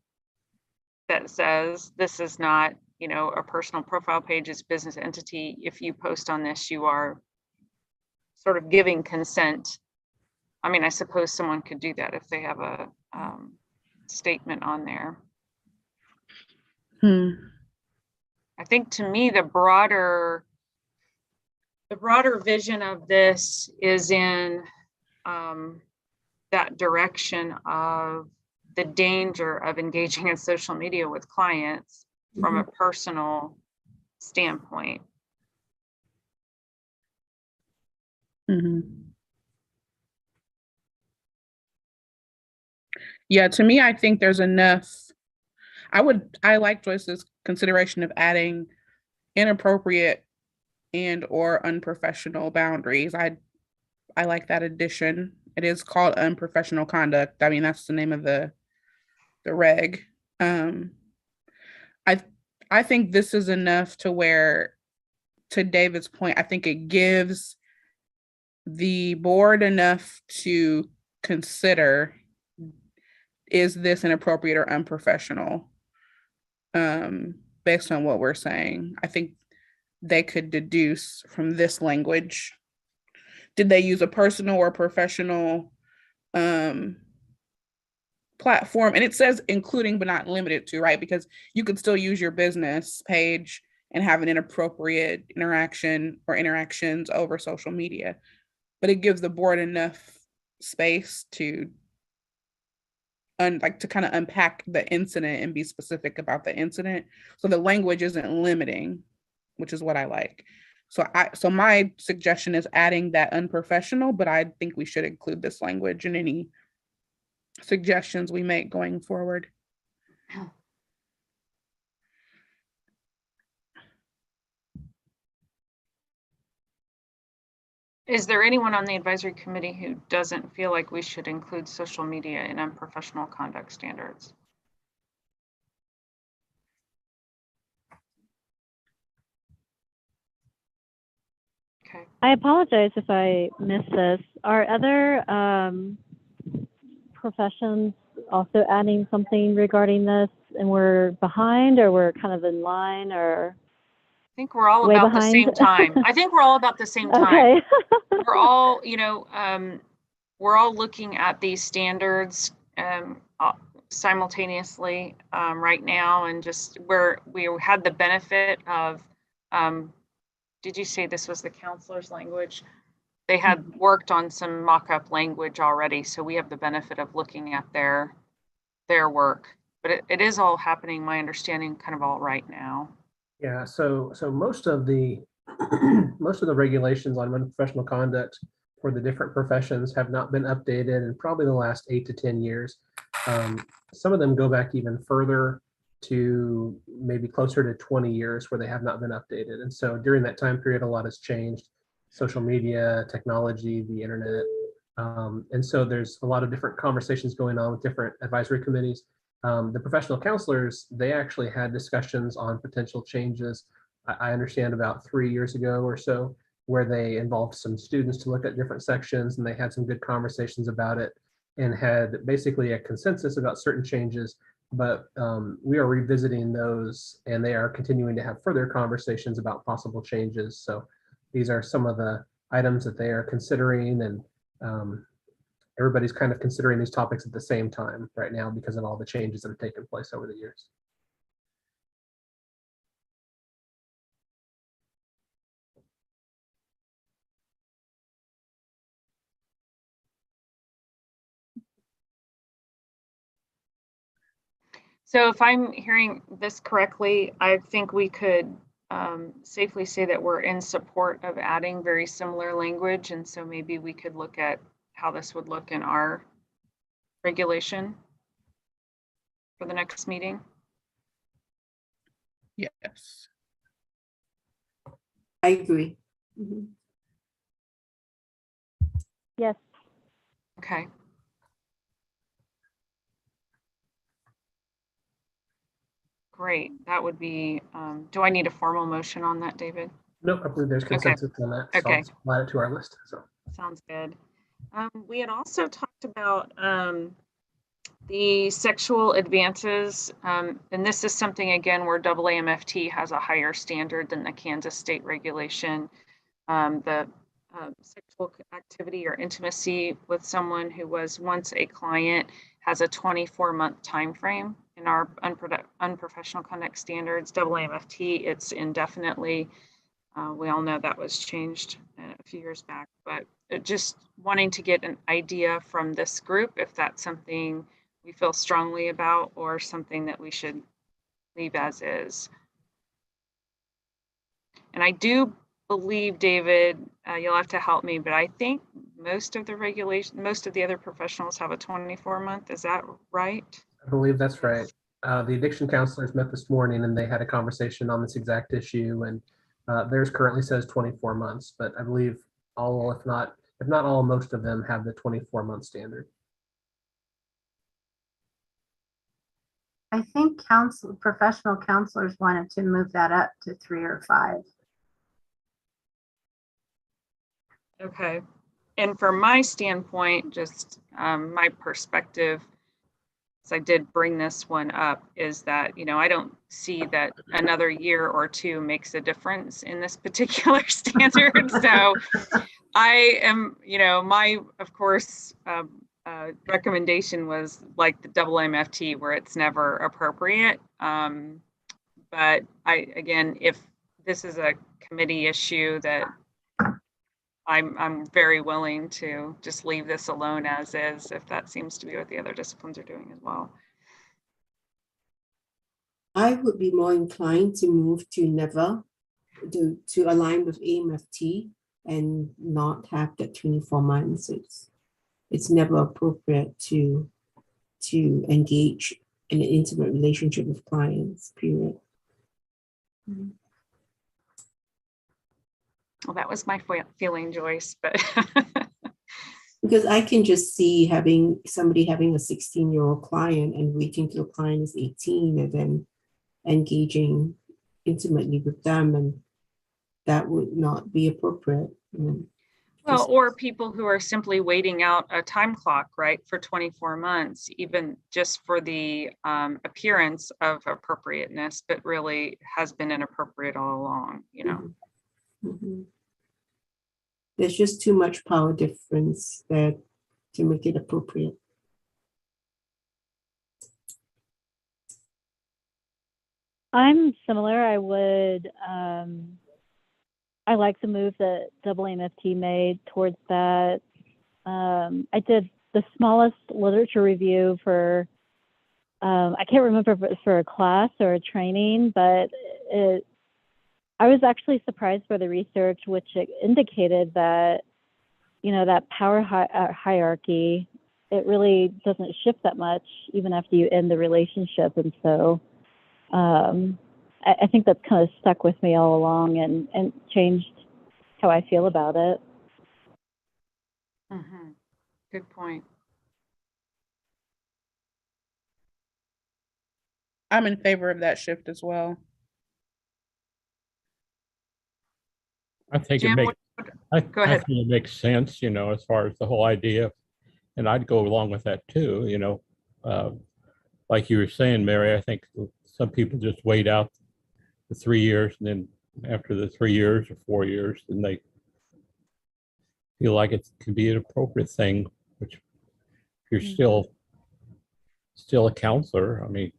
Speaker 1: that says this is not, you know, a personal profile page, it's business entity. If you post on this, you are sort of giving consent. I mean, I suppose someone could do that if they have a statement on there. I think to me, the broader vision of this is in that direction of the danger of engaging in social media with clients from a personal standpoint.
Speaker 3: Yeah, to me, I think there's enough. I like Joyce's consideration of adding inappropriate and or unprofessional boundaries. I like that addition. It is called unprofessional conduct. I mean, that's the name of the reg. I think this is enough to where, to David's point, I think it gives the board enough to consider, is this inappropriate or unprofessional? Based on what we're saying, I think they could deduce from this language, did they use a personal or professional platform? And it says including but not limited to, right? Because you could still use your business page and have an inappropriate interaction or interactions over social media, but it gives the board enough space to to kind of unpack the incident and be specific about the incident. So the language isn't limiting, which is what I like. So my suggestion is adding that unprofessional, but I think we should include this language in any suggestions we make going forward.
Speaker 1: Is there anyone on the advisory committee who doesn't feel like we should include social media in unprofessional conduct standards? Okay.
Speaker 7: I apologize if I missed this. Are other professions also adding something regarding this, and we're behind, or we're kind of in line, or?
Speaker 1: I think we're all
Speaker 7: Way
Speaker 1: about
Speaker 7: behind?
Speaker 1: the same time. I think we're all about the same time.
Speaker 7: Okay.
Speaker 1: We're all, you know, we're all looking at these standards simultaneously right now, and just where we had the benefit of, did you say this was the counselor's language? They had worked on some mock-up language already, so we have the benefit of looking at their work. But it is all happening, my understanding, kind of all right now.
Speaker 4: Yeah, so most of the regulations on unprofessional conduct for the different professions have not been updated in probably the last 8 to 10 years. Some of them go back even further to maybe closer to 20 years where they have not been updated. And so during that time period, a lot has changed. Social media, technology, the internet. And so there's a lot of different conversations going on with different advisory committees. The professional counselors, they actually had discussions on potential changes. I understand about 3 years ago or so, where they involved some students to look at different sections, and they had some good conversations about it and had basically a consensus about certain changes. But we are revisiting those, and they are continuing to have further conversations about possible changes. So these are some of the items that they are considering, and everybody's kind of considering these topics at the same time right now because of all the changes that have taken place over the years.
Speaker 1: So if I'm hearing this correctly, I think we could safely say that we're in support of adding very similar language. And so maybe we could look at how this would look in our regulation for the next meeting.
Speaker 3: Yes.
Speaker 6: I agree.
Speaker 7: Yes.
Speaker 1: Okay. Great. That would be, do I need a formal motion on that, David?
Speaker 4: Nope, I believe there's consensus on that. So
Speaker 1: Okay.
Speaker 4: I'll just add it to our list. So
Speaker 1: Sounds good. We had also talked about the sexual advances, and this is something, again, where AAMFT has a higher standard than the Kansas state regulation. The sexual activity or intimacy with someone who was once a client has a 24-month time frame. In our unprofessional conduct standards, AAMFT, it's indefinitely. We all know that was changed a few years back, but just wanting to get an idea from this group if that's something we feel strongly about or something that we should leave as is. And I do believe, David, you'll have to help me, but I think most of the other professionals have a 24-month. Is that right?
Speaker 4: I believe that's right. The addiction counselors met this morning and they had a conversation on this exact issue, and theirs currently says 24 months, but I believe all, if not all, most of them have the 24-month standard.
Speaker 8: I think professional counselors wanted to move that up to 3 or 5.
Speaker 1: Okay. And from my standpoint, just my perspective, as I did bring this one up, is that, I don't see that another year or two makes a difference in this particular standard. So I am, my, of course, recommendation was like the AAMFT, where it's never appropriate. But again, if this is a committee issue, that I'm very willing to just leave this alone as is, if that seems to be what the other disciplines are doing as well.
Speaker 6: I would be more inclined to move to never, to align with AMFT and not have that 24 months. It's never appropriate to engage in an intimate relationship with clients, period.
Speaker 1: Well, that was my feeling, Joyce, but
Speaker 6: because I can just see somebody having a 16-year-old client and waiting till the client is 18 and then engaging intimately with them, and that would not be appropriate.
Speaker 1: Well, or people who are simply waiting out a time clock, right, for 24 months, even just for the appearance of appropriateness, but really has been inappropriate all along,
Speaker 6: Mm-hmm. There's just too much power difference there to make it appropriate.
Speaker 7: I'm similar. I would, I like the move that AAMFT made towards that. I did the smallest literature review for, I can't remember if it was for a class or a training, but I was actually surprised by the research, which indicated that, that power hierarchy, it really doesn't shift that much even after you end the relationship. And so I think that's kind of stuck with me all along and changed how I feel about it.
Speaker 1: Mm-hmm. Good point.
Speaker 3: I'm in favor of that shift as well.
Speaker 5: I think
Speaker 1: Jim,
Speaker 5: I
Speaker 1: go ahead.
Speaker 5: think it makes sense, as far as the whole idea, and I'd go along with that too, like you were saying, Mary. I think some people just wait out the 3 years, and then after the 3 years or 4 years, then they feel like it could be an appropriate thing, which if you're still a counselor, I mean,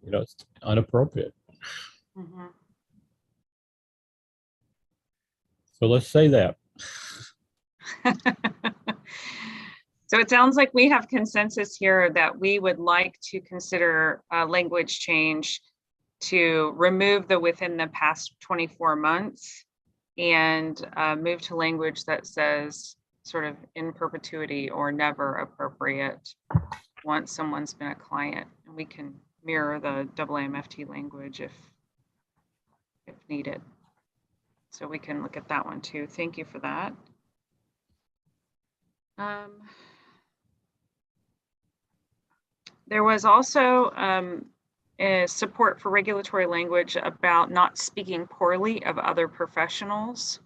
Speaker 5: it's inappropriate.
Speaker 1: Mm-hmm.
Speaker 5: So let's say that.
Speaker 1: So it sounds like we have consensus here that we would like to consider a language change to remove the within the past 24 months and move to language that says sort of in perpetuity or never appropriate once someone's been a client. And we can mirror the AAMFT language if needed. So we can look at that one too. Thank you for that. There was also is support for regulatory language about not speaking poorly of other professionals.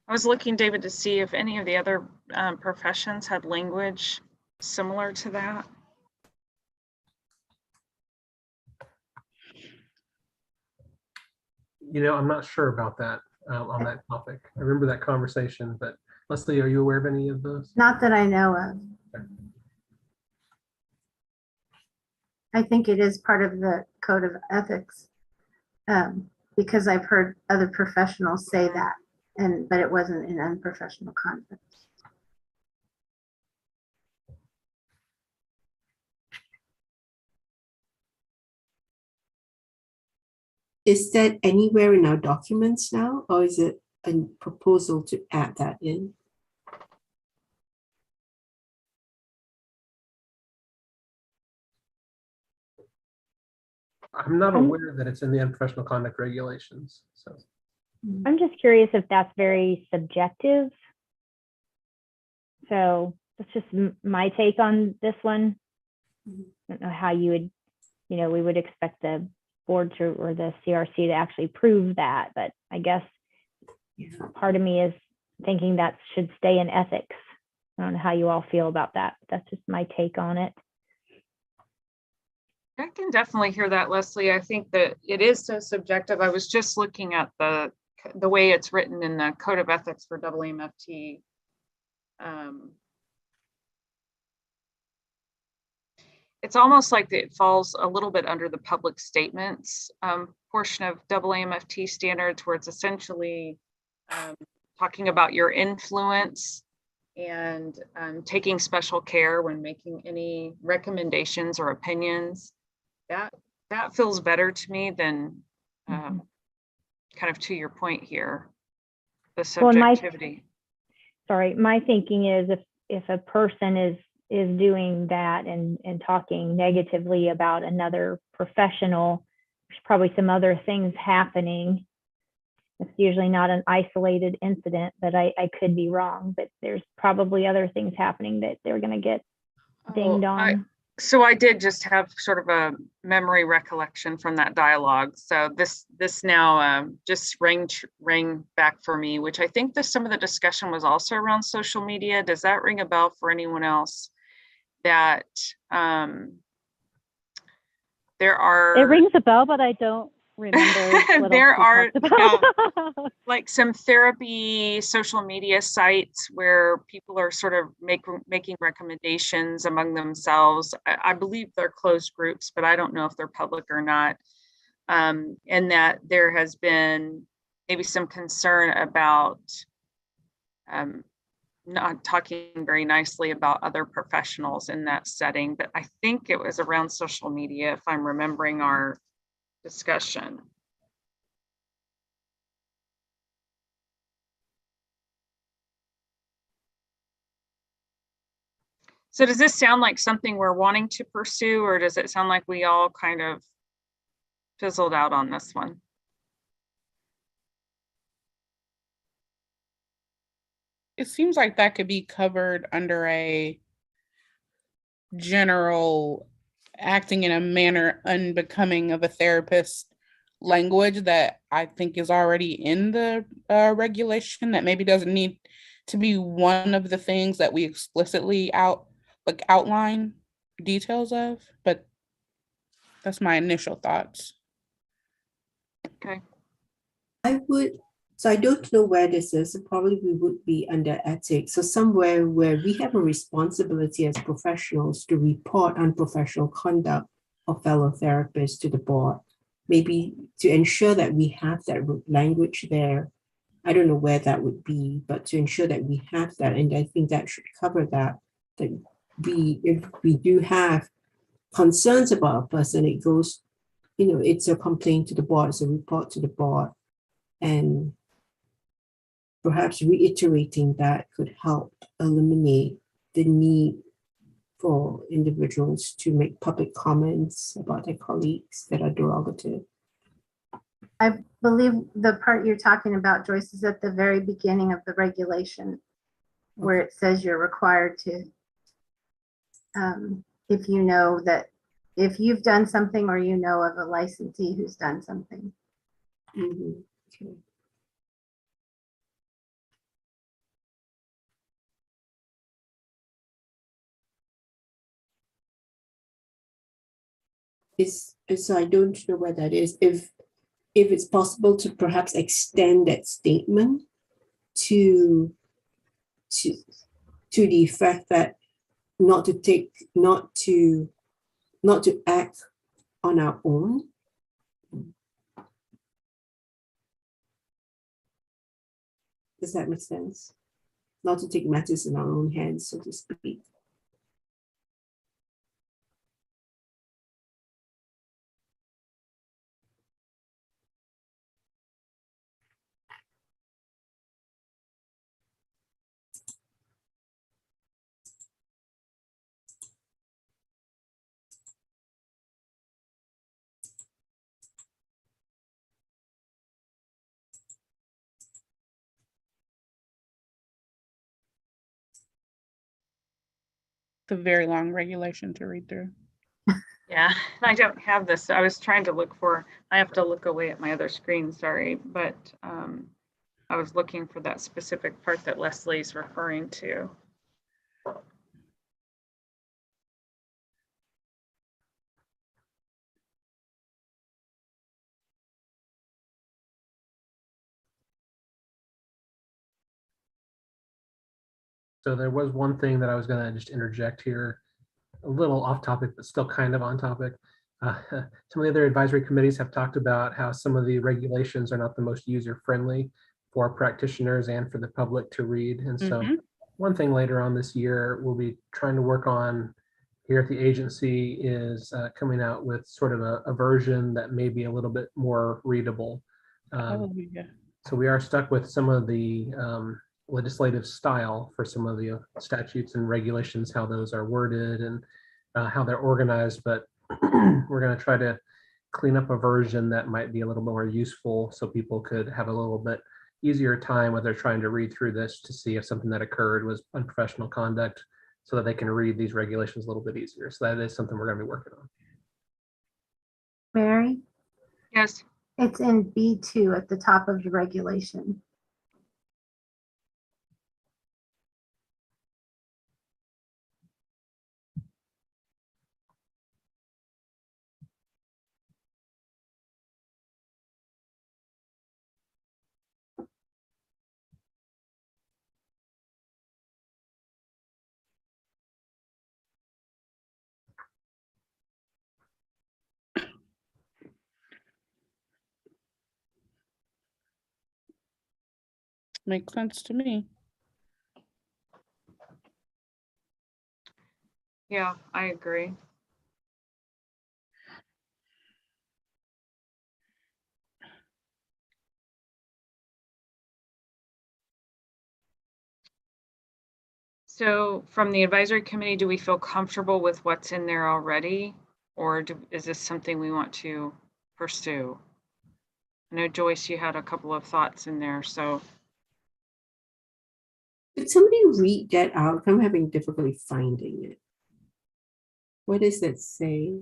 Speaker 1: I was looking, David, to see if any of the other professions had language similar to that.
Speaker 4: I'm not sure about that on that topic. I remember that conversation, but Leslie, are you aware of any of those?
Speaker 8: Not that I know of.
Speaker 4: Okay.
Speaker 8: I think it is part of the code of ethics, because I've heard other professionals say that, but it wasn't in unprofessional conduct.
Speaker 6: Is that anywhere in our documents now, or is it a proposal to add that in?
Speaker 4: I'm not aware that it's in the unprofessional conduct regulations. So
Speaker 2: I'm just curious if that's very subjective. So that's just my take on this one. I don't know how you would, we would expect the board to, or the CRC to actually prove that, but I guess part of me is thinking that should stay in ethics. I don't know how you all feel about that. That's just my take on it.
Speaker 1: I can definitely hear that, Leslie. I think that it is so subjective. I was just looking at the way it's written in the Code of Ethics for AAMFT. It's almost like it falls a little bit under the public statements portion of AAMFT standards, where it's essentially talking about your influence and taking special care when making any recommendations or opinions. That feels better to me than kind of to your point here, the subjectivity.
Speaker 2: My thinking is if a person is doing that and talking negatively about another professional, there's probably some other things happening. It's usually not an isolated incident, but I could be wrong, but there's probably other things happening that they're going to get dinged on.
Speaker 1: So I did just have sort of a memory recollection from that dialogue. So this now just rang back for me, which I think some of the discussion was also around social media. Does that ring a bell for anyone else? That there are.
Speaker 7: It rings a bell, but I don't remember what
Speaker 1: there are
Speaker 7: like
Speaker 1: some therapy social media sites where people are sort of making recommendations among themselves. I believe they're closed groups, but I don't know if they're public or not. And that there has been maybe some concern about not talking very nicely about other professionals in that setting, but I think it was around social media, if I'm remembering our discussion. So does this sound like something we're wanting to pursue, or does it sound like we all kind of fizzled out on this one?
Speaker 3: It seems like that could be covered under a general acting in a manner unbecoming of a therapist language that I think is already in the regulation, that maybe doesn't need to be one of the things that we explicitly outline details of, but that's my initial thoughts.
Speaker 1: Okay.
Speaker 6: So I don't know where this is. So probably we would be under ethics. So somewhere where we have a responsibility as professionals to report unprofessional conduct of fellow therapists to the board, maybe to ensure that we have that language there. I don't know where that would be, but to ensure that we have that, and I think that should cover that if we do have concerns about a person, it goes, it's a complaint to the board, it's a report to the board, and perhaps reiterating that could help eliminate the need for individuals to make public comments about their colleagues that are derogative.
Speaker 8: I believe the part you're talking about, Joyce, is at the very beginning of the regulation where it says you're required to, if you know that, if you've done something or you know of a licensee who's done something.
Speaker 6: Mhm. Okay. So I don't know what that is. If it's possible to perhaps extend that statement to the effect that not to act on our own. Does that make sense? Not to take matters in our own hands, so to speak.
Speaker 3: It's a very long regulation to read through.
Speaker 1: Yeah, I don't have this. I was trying to look for, I have to look away at my other screen, sorry, but I was looking for that specific part that Leslie's referring to.
Speaker 4: So there was one thing that I was going to just interject here, a little off topic, but still kind of on topic. Some of the other advisory committees have talked about how some of the regulations are not the most user-friendly for practitioners and for the public to read. And so one thing later on this year we'll be trying to work on here at the agency is coming out with sort of a version that may be a little bit more readable. So we are stuck with some of the legislative style for some of the statutes and regulations, how those are worded and how they're organized, but we're going to try to clean up a version that might be a little more useful so people could have a little bit easier time when they're trying to read through this to see if something that occurred was unprofessional conduct so that they can read these regulations a little bit easier. So that is something we're going to be working on.
Speaker 8: Mary,
Speaker 1: Yes.
Speaker 8: it's in B2 at the top of the regulation.
Speaker 3: Makes sense to me.
Speaker 1: Yeah, I agree. So from the advisory committee, do we feel comfortable with what's in there already? Or is this something we want to pursue? I know Joyce, you had a couple of thoughts in there, so.
Speaker 6: Did somebody read that out? I'm having difficulty finding it. What does that say?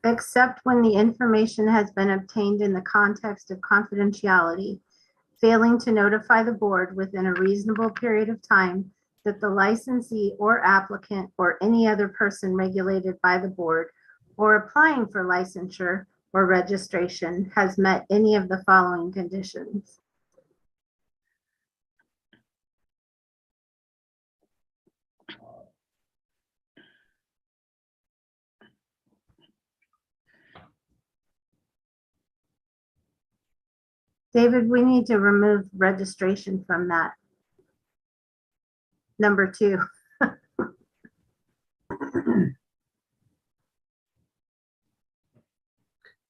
Speaker 8: Except when the information has been obtained in the context of confidentiality, failing to notify the board within a reasonable period of time that the licensee or applicant or any other person regulated by the board or applying for licensure or registration has met any of the following conditions. David, we need to remove registration from that. Number 2.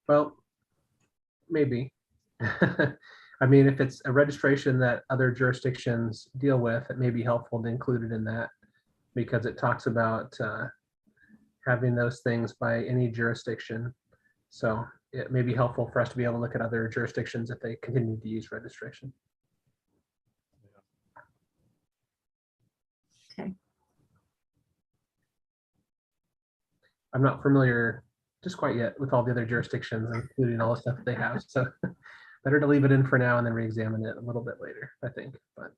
Speaker 4: Well, maybe. I mean, if it's a registration that other jurisdictions deal with, it may be helpful to include it in that because it talks about having those things by any jurisdiction. So it may be helpful for us to be able to look at other jurisdictions if they continue to use registration.
Speaker 8: Okay.
Speaker 4: I'm not familiar just quite yet with all the other jurisdictions, including all the stuff that they have. So better to leave it in for now and then re-examine it a little bit later, I think. But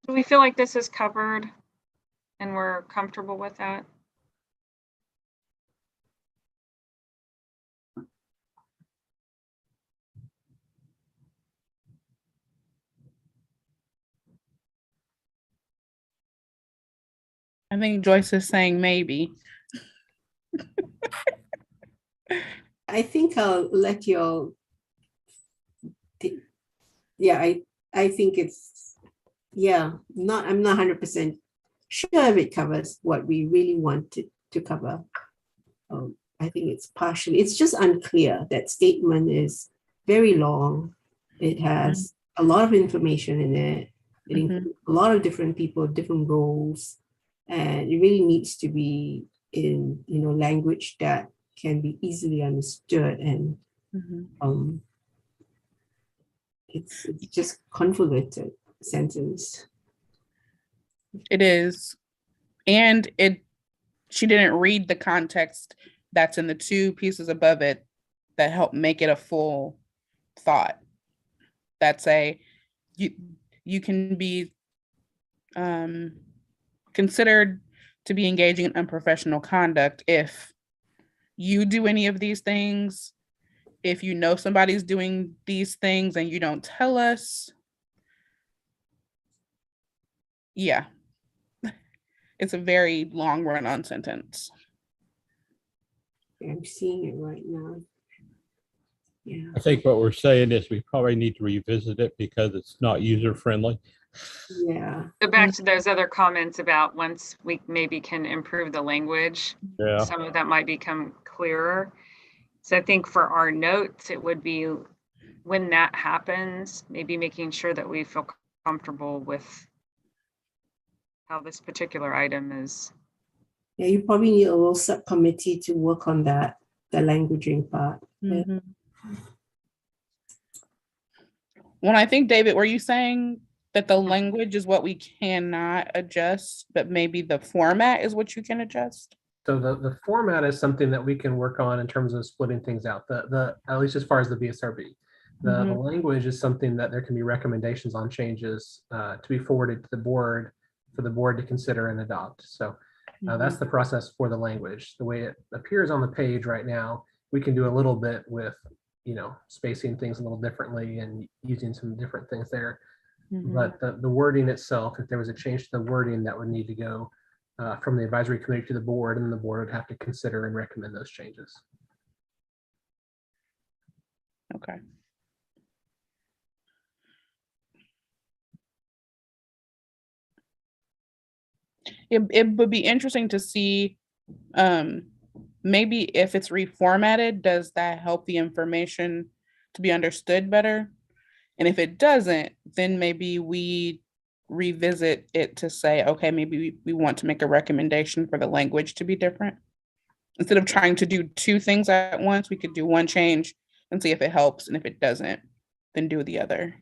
Speaker 1: Do we feel like this is covered and we're comfortable with that?
Speaker 3: I think Joyce is saying maybe.
Speaker 6: I think I'll let you. Yeah, I think it's, yeah, I'm not 100% sure if it covers what we really want to cover. I think it's partially, it's just unclear. That statement is very long. It has a lot of information in it. It includes a lot of different people, different roles, and it really needs to be in language that can be easily understood, and it's just convoluted sentence.
Speaker 3: It is. And she didn't read the context that's in the two pieces above it that help make it a full thought. That's you can be considered to be engaging in unprofessional conduct if you do any of these things, if you know somebody's doing these things and you don't tell us. Yeah. It's a very long run-on sentence.
Speaker 6: I'm seeing it right now. Yeah.
Speaker 5: I think what we're saying is we probably need to revisit it because it's not user-friendly.
Speaker 6: Yeah.
Speaker 1: Go back to those other comments about once we maybe can improve the language,
Speaker 5: Yeah.
Speaker 1: some of that might become clearer. So I think for our notes, it would be when that happens, maybe making sure that we feel comfortable with how this particular item is.
Speaker 6: Yeah, you probably need a little subcommittee to work on that, the languaging part.
Speaker 3: Well, I think, David, were you saying that the language is what we cannot adjust, but maybe the format is what you can adjust?
Speaker 4: so the format is something that we can work on in terms of splitting things out, the at least as far as the BSRB. The language is something that there can be recommendations on changes to be forwarded to the board for the board to consider and adopt. So that's the process for the language. The way it appears on the page right now, we can do a little bit with, spacing things a little differently and using some different things there. But the wording itself, if there was a change to the wording, that would need to go from the advisory committee to the board, and the board would have to consider and recommend those changes.
Speaker 3: Okay. It would be interesting to see maybe if it's reformatted, does that help the information to be understood better? And if it doesn't, then maybe we revisit it to say, okay, maybe we want to make a recommendation for the language to be different. Instead of trying to do two things at once, we could do one change and see if it helps. And if it doesn't, then do the other.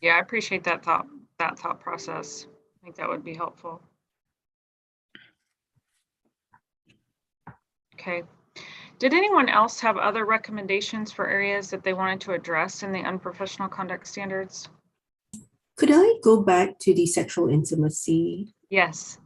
Speaker 1: Yeah, I appreciate that thought process. I think that would be helpful. Okay. Did anyone else have other recommendations for areas that they wanted to address in the unprofessional conduct standards?
Speaker 6: Could I go back to the sexual intimacy?
Speaker 1: Yes.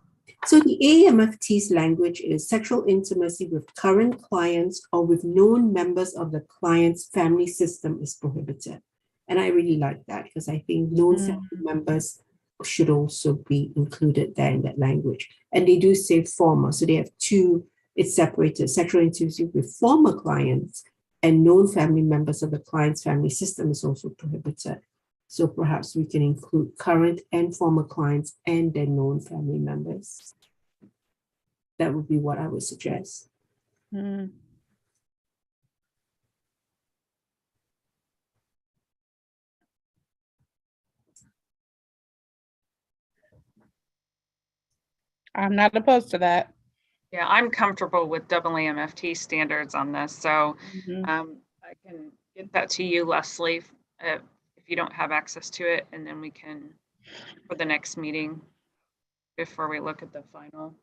Speaker 6: So the AMFT's language is sexual intimacy with current clients or with known members of the client's family system is prohibited. And I really like that because I think known family members should also be included there in that language. And they do say former, so they have two. It's separated, sexual intimacy with former clients and known family members of the client's family system is also prohibited. So perhaps we can include current and former clients and their known family members. That would be what I would suggest.
Speaker 3: I'm not opposed to that.
Speaker 1: Yeah, I'm comfortable with AAMFT standards on this, so
Speaker 3: Mhm.
Speaker 1: I can get that to you, Leslie, if you don't have access to it, and then we can, for the next meeting, before we look at the final.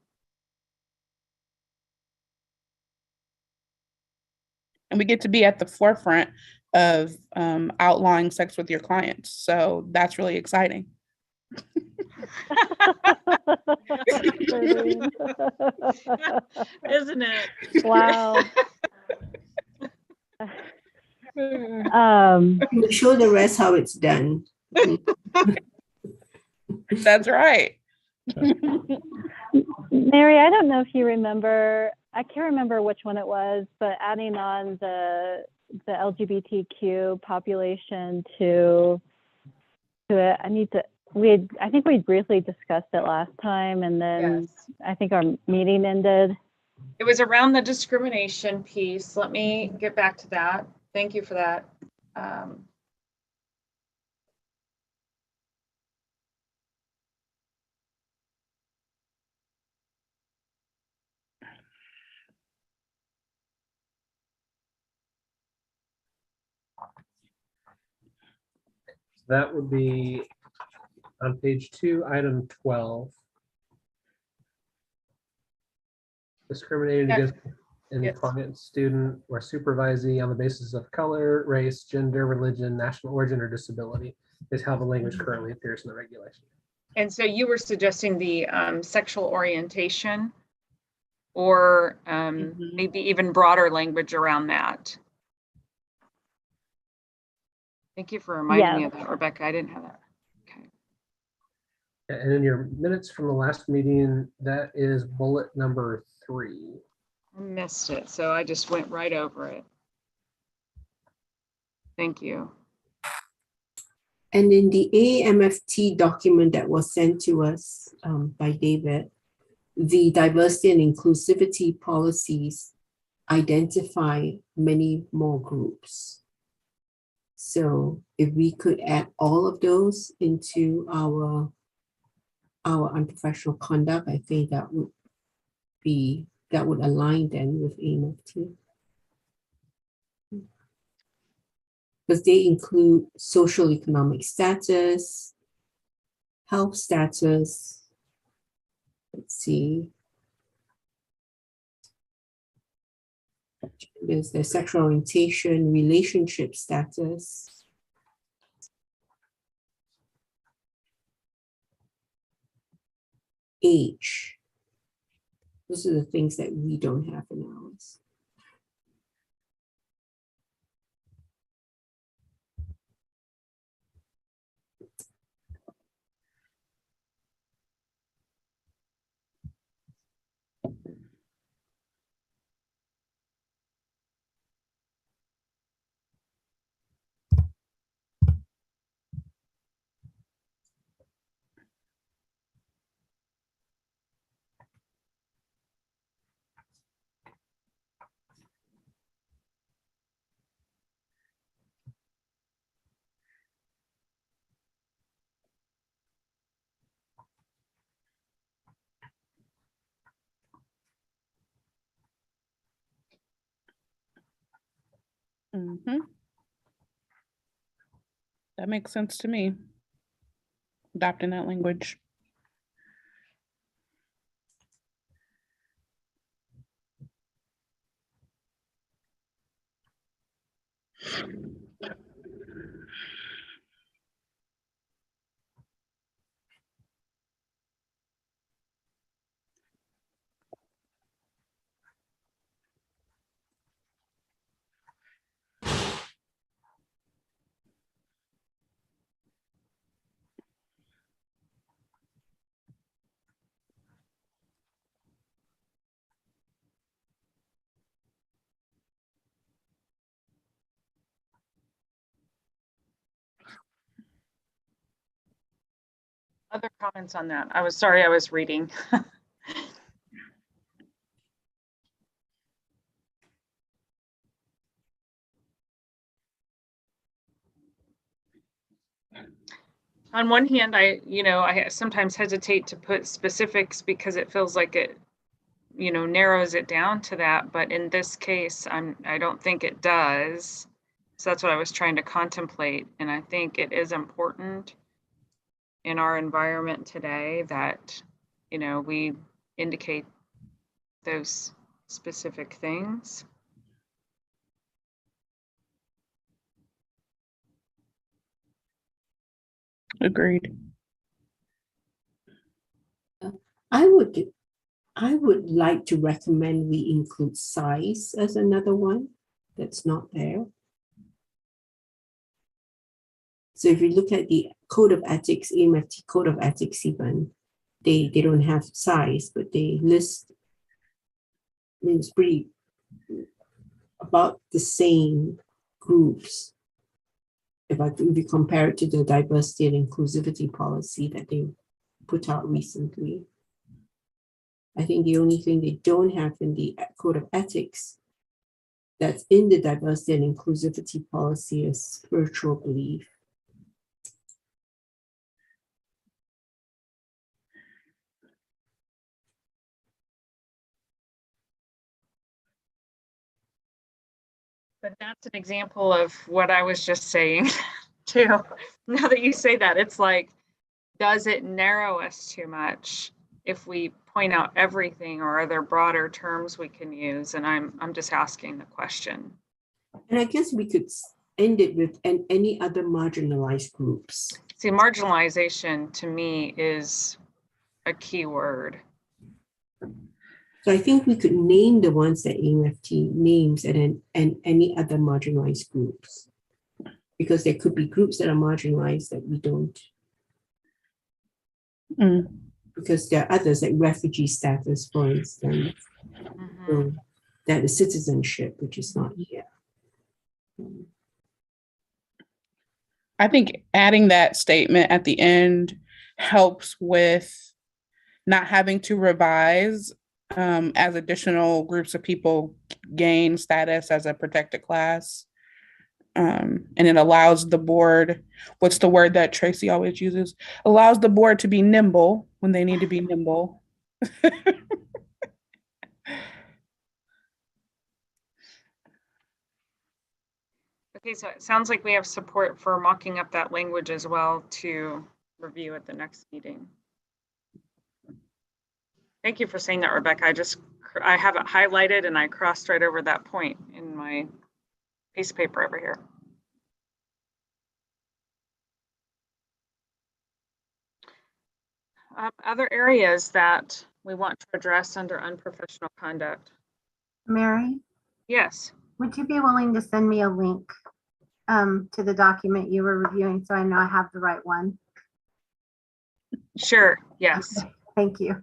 Speaker 3: And we get to be at the forefront of outlawing sex with your clients. So that's really exciting.
Speaker 1: Isn't it?
Speaker 7: Wow.
Speaker 6: We'll show the rest how it's done.
Speaker 3: That's right.
Speaker 7: Mary, I don't know if you remember, I can't remember which one it was, but adding on the LGBTQ population to it, I think we briefly discussed it last time, and then
Speaker 1: Yes.
Speaker 7: I think our meeting ended.
Speaker 1: It was around the discrimination piece. Let me get back to that. Thank you for that.
Speaker 4: That would be on page 2, item 12. Discriminated
Speaker 1: Yeah.
Speaker 4: against any
Speaker 1: Yes.
Speaker 4: client, student, or supervisee on the basis of color, race, gender, religion, national origin, or disability is how the language currently appears in the regulation.
Speaker 1: And so you were suggesting the sexual orientation, or maybe even broader language around that. Thank you for reminding me of that, Rebecca. I didn't have that. Okay.
Speaker 4: And in your minutes from the last meeting, that is bullet number 3.
Speaker 1: I missed it, so I just went right over it. Thank you.
Speaker 6: And in the AMFT document that was sent to us by David, the diversity and inclusivity policies identify many more groups. So if we could add all of those into our unprofessional conduct, I think that would align then with AMFT. Because they include social economic status, health status, let's see, there's the sexual orientation, relationship status, age. Those are the things that we don't have in ours.
Speaker 3: Mm-hmm. That makes sense to me. Adopting that language.
Speaker 1: Other comments on that? I was sorry, I was reading. On one hand, I sometimes hesitate to put specifics because it feels like it narrows it down to that, but in this case, I don't think it does. So that's what I was trying to contemplate. And I think it is important in our environment today that, we indicate those specific things.
Speaker 3: Agreed.
Speaker 6: I would like to recommend we include size as another one that's not there. So if you look at the Code of Ethics, EMFT Code of Ethics even, they don't have size, but they list, it's pretty about the same groups. If you compare it to the diversity and inclusivity policy that they put out recently. I think the only thing they don't have in the Code of Ethics that's in the diversity and inclusivity policy is spiritual belief.
Speaker 1: But that's an example of what I was just saying too. Now that you say that, it's like, does it narrow us too much if we point out everything, or are there broader terms we can use? And I'm just asking the question.
Speaker 6: And I guess we could end it with any other marginalized groups.
Speaker 1: See, marginalization to me is a key word.
Speaker 6: So I think we could name the ones that EMFT names and any other marginalized groups, because there could be groups that are marginalized that we don't. Because there are others like refugee status, for instance, so that is citizenship, which is not here.
Speaker 3: I think adding that statement at the end helps with not having to revise as additional groups of people gain status as a protected class. And it allows the board, what's the word that Tracy always uses? Allows the board to be nimble when they need to be nimble.
Speaker 1: Okay, so it sounds like we have support for mocking up that language as well to review at the next meeting. Thank you for saying that, Rebecca. I have it highlighted and I crossed right over that point in my piece of paper over here. Other areas that we want to address under unprofessional conduct.
Speaker 8: Mary,
Speaker 1: Yes.
Speaker 8: would you be willing to send me a link to the document you were reviewing so I know I have the right one?
Speaker 1: Sure. Yes.
Speaker 8: Okay, thank you.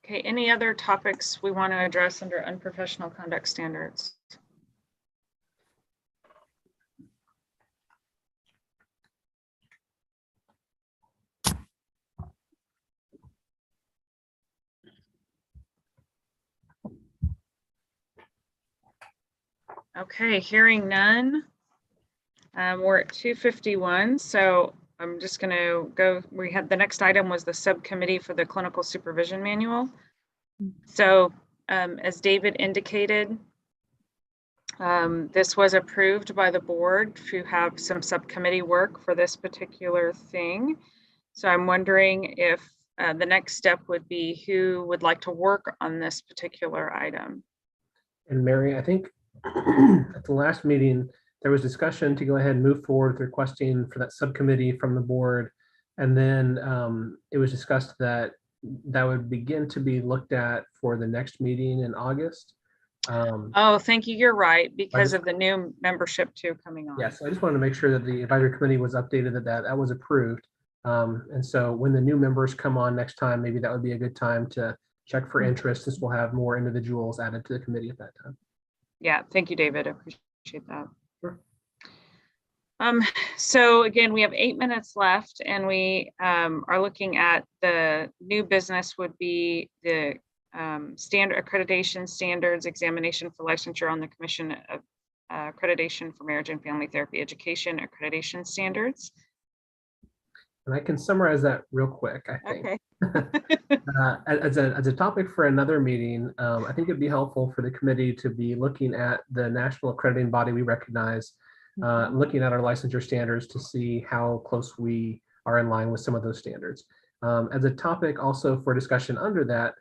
Speaker 1: Okay, any other topics we want to address under unprofessional conduct standards? Okay, hearing none. We're at 2:51, so I'm just going to go. We had the next item was the subcommittee for the clinical supervision manual. So as David indicated, this was approved by the board to have some subcommittee work for this particular thing. So I'm wondering if the next step would be who would like to work on this particular item.
Speaker 4: And Mary, I think at the last meeting, there was discussion to go ahead and move forward with requesting for that subcommittee from the board. And then it was discussed that that would begin to be looked at for the next meeting in August.
Speaker 1: Oh, thank you. You're right, because of the new membership too coming on.
Speaker 4: Yes, I just wanted to make sure that the advisory committee was updated, that was approved. And so when the new members come on next time, maybe that would be a good time to check for interest, since we'll have more individuals added to the committee at that time.
Speaker 1: Yeah, thank you, David. I appreciate that.
Speaker 4: Sure.
Speaker 1: So again, we have 8 minutes left, and we are looking at the new business would be the accreditation standards, examination for licensure on the Commission of Accreditation for Marriage and Family Therapy Education, accreditation standards.
Speaker 4: And I can summarize that real quick, I think.
Speaker 1: Okay.
Speaker 4: As a topic for another meeting, I think it'd be helpful for the committee to be looking at the national accrediting body we recognize, looking at our licensure standards to see how close we are in line with some of those standards. As a topic also for discussion under that,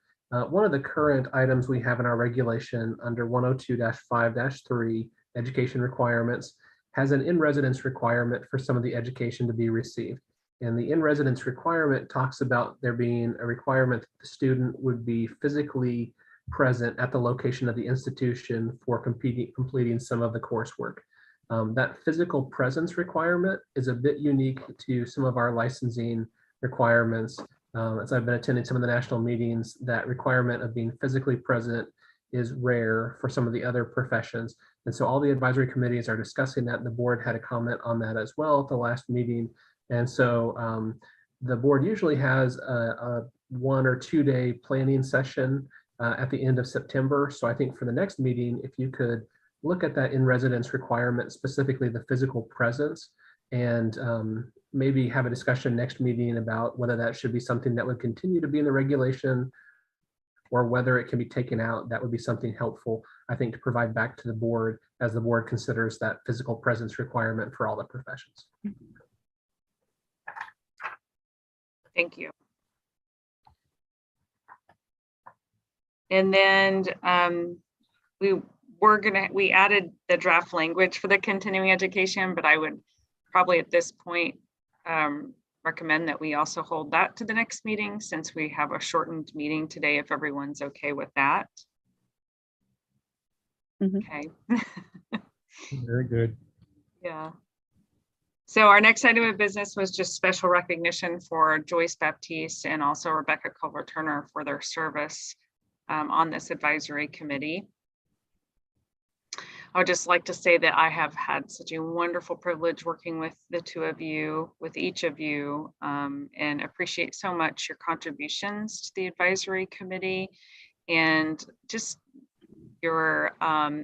Speaker 4: one of the current items we have in our regulation under 102-5-3 education requirements has an in-residence requirement for some of the education to be received. And the in-residence requirement talks about there being a requirement that the student would be physically present at the location of the institution for completing some of the coursework. That physical presence requirement is a bit unique to some of our licensing requirements. As I've been attending some of the national meetings, that requirement of being physically present is rare for some of the other professions. And so all the advisory committees are discussing that. And the board had a comment on that as well at the last meeting. And so the board usually has a 1 or 2 day planning session at the end of September. So I think for the next meeting, if you could look at that in-residence requirement, specifically the physical presence, and maybe have a discussion next meeting about whether that should be something that would continue to be in the regulation or whether it can be taken out. That would be something helpful, I think, to provide back to the board as the board considers that physical presence requirement for all the professions.
Speaker 1: Thank you. And then we added the draft language for the continuing education, but I would probably at this point recommend that we also hold that to the next meeting since we have a shortened meeting today, if everyone's okay with that. Okay.
Speaker 5: Very good.
Speaker 1: Yeah. So our next item of business was just special recognition for Joyce Baptiste and also Rebecca Culver-Turner for their service on this advisory committee. I would just like to say that I have had such a wonderful privilege working with the two of you, with each of you, and appreciate so much your contributions to the advisory committee and just your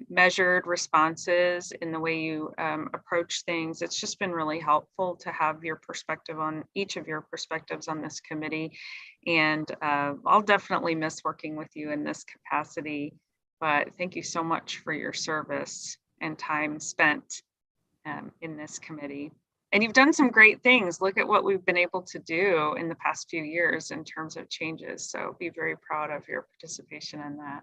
Speaker 1: measured responses in the way you approach things. It's just been really helpful to have your perspective on each of your perspectives on this committee. And I'll definitely miss working with you in this capacity, but thank you so much for your service and time spent in this committee. And you've done some great things. Look at what we've been able to do in the past few years in terms of changes. So be very proud of your participation in that.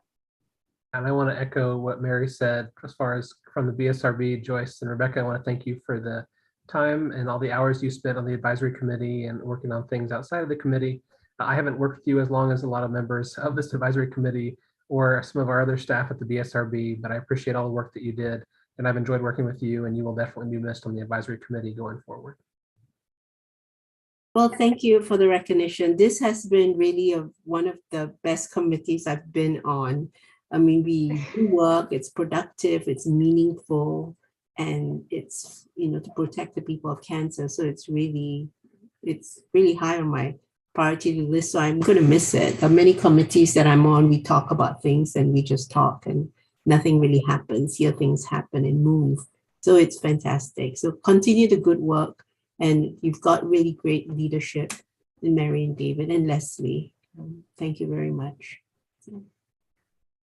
Speaker 4: And I want to echo what Mary said as far as from the BSRB, Joyce and Rebecca. I want to thank you for the time and all the hours you spent on the advisory committee and working on things outside of the committee. I haven't worked with you as long as a lot of members of this advisory committee or some of our other staff at the BSRB, but I appreciate all the work that you did. And I've enjoyed working with you, and you will definitely be missed on the advisory committee going forward.
Speaker 6: Well, thank you for the recognition. This has been really one of the best committees I've been on. I mean, we do work, it's productive, it's meaningful, and it's, to protect the people of cancer. So it's really high on my priority list. So I'm going to miss it. There are many committees that I'm on, we talk about things and we just talk and nothing really happens. Here things happen and move. So it's fantastic. So continue the good work. And you've got really great leadership in Mary and David and Leslie. Thank you very much.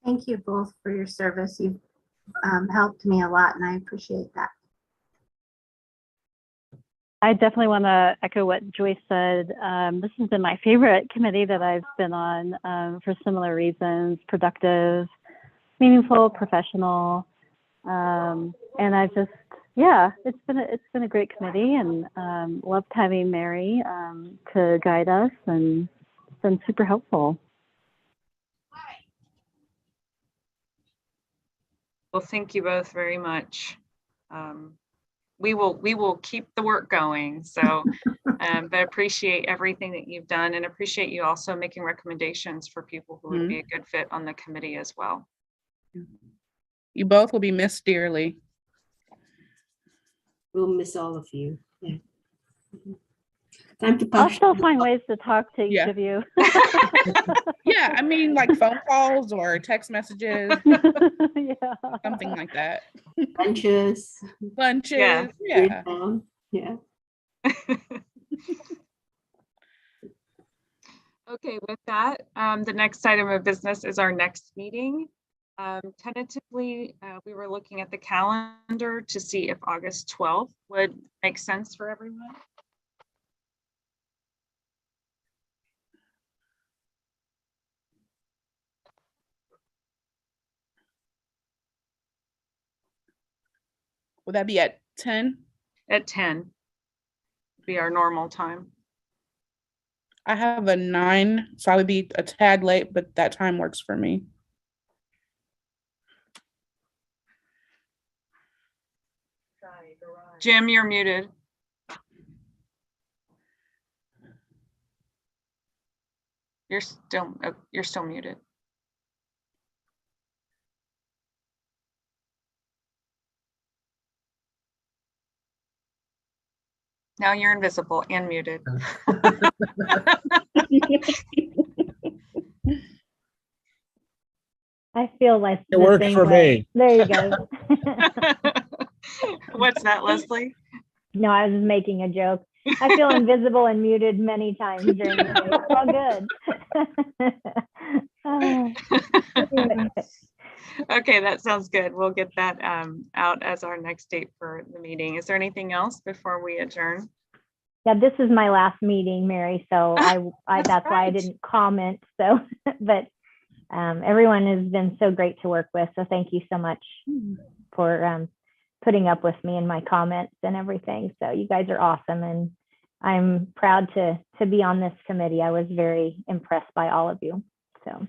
Speaker 8: Thank you both for your service. You've helped me a lot, and I appreciate that.
Speaker 7: I definitely want to echo what Joyce said. This has been my favorite committee that I've been on for similar reasons: productive, meaningful, professional, and I've just, it's been a great committee, and loved having Mary to guide us, and it's been super helpful.
Speaker 1: Well, thank you both very much. We will keep the work going. So, but appreciate everything that you've done, and appreciate you also making recommendations for people who would be a good fit on the committee as well.
Speaker 3: You both will be missed dearly.
Speaker 6: We'll miss all of you. Yeah. Time to
Speaker 7: I'll
Speaker 6: punch.
Speaker 7: still find ways to talk to each
Speaker 3: Yeah.
Speaker 7: of you.
Speaker 3: Yeah, I mean, like phone calls or text messages,
Speaker 7: Yeah.
Speaker 3: something like that.
Speaker 6: Lunches.
Speaker 3: Lunches,
Speaker 1: Yeah.
Speaker 3: yeah.
Speaker 6: Yeah.
Speaker 1: Okay, with that, the next item of business is our next meeting. Tentatively, we were looking at the calendar to see if August 12th would make sense for everyone.
Speaker 3: Would that be at 10?
Speaker 1: At 10, be our normal time.
Speaker 3: I have a 9, so I would be a tad late, but that time works for me.
Speaker 1: Jim, you're muted. You're still muted. Now you're invisible and muted.
Speaker 2: I feel like
Speaker 5: It
Speaker 2: the
Speaker 5: works
Speaker 2: same
Speaker 5: for
Speaker 2: way.
Speaker 5: me.
Speaker 2: There you go.
Speaker 1: What's that, Leslie?
Speaker 2: No, I was just making a joke. I feel invisible and muted many times during the day. It's all good.
Speaker 1: Okay, that sounds good. We'll get that out as our next date for the meeting. Is there anything else before we adjourn?
Speaker 2: Yeah, this is my last meeting, Mary, so that's why I
Speaker 1: right.
Speaker 2: didn't comment. So, but everyone has been so great to work with. So thank you so much for putting up with me and my comments and everything. So you guys are awesome, and I'm proud to be on this committee. I was very impressed by all of you. So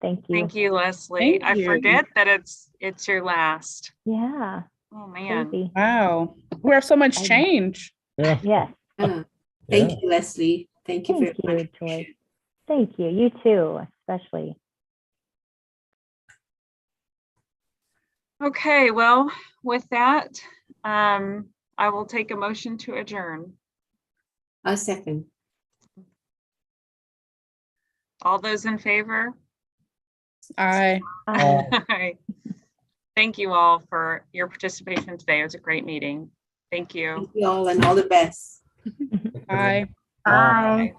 Speaker 2: thank you.
Speaker 1: Thank you, Leslie.
Speaker 3: Thank
Speaker 1: I
Speaker 3: you.
Speaker 1: forget that it's your last.
Speaker 2: Yeah.
Speaker 1: Oh man.
Speaker 2: Crazy.
Speaker 3: Wow, we have so much
Speaker 2: I know.
Speaker 3: change.
Speaker 5: Yeah.
Speaker 2: Yes.
Speaker 6: Thank
Speaker 5: Yeah.
Speaker 6: you, Leslie. Thank you
Speaker 2: Thank
Speaker 6: very
Speaker 2: you,
Speaker 6: much.
Speaker 2: Joyce. Thank you. You too, especially.
Speaker 1: Okay, well, with that, I will take a motion to adjourn.
Speaker 6: A second.
Speaker 1: All those in favor?
Speaker 3: I
Speaker 1: Aye. Thank you all for your participation today. It was a great meeting. Thank you.
Speaker 6: Thank you all and all the best.
Speaker 3: I
Speaker 2: Bye.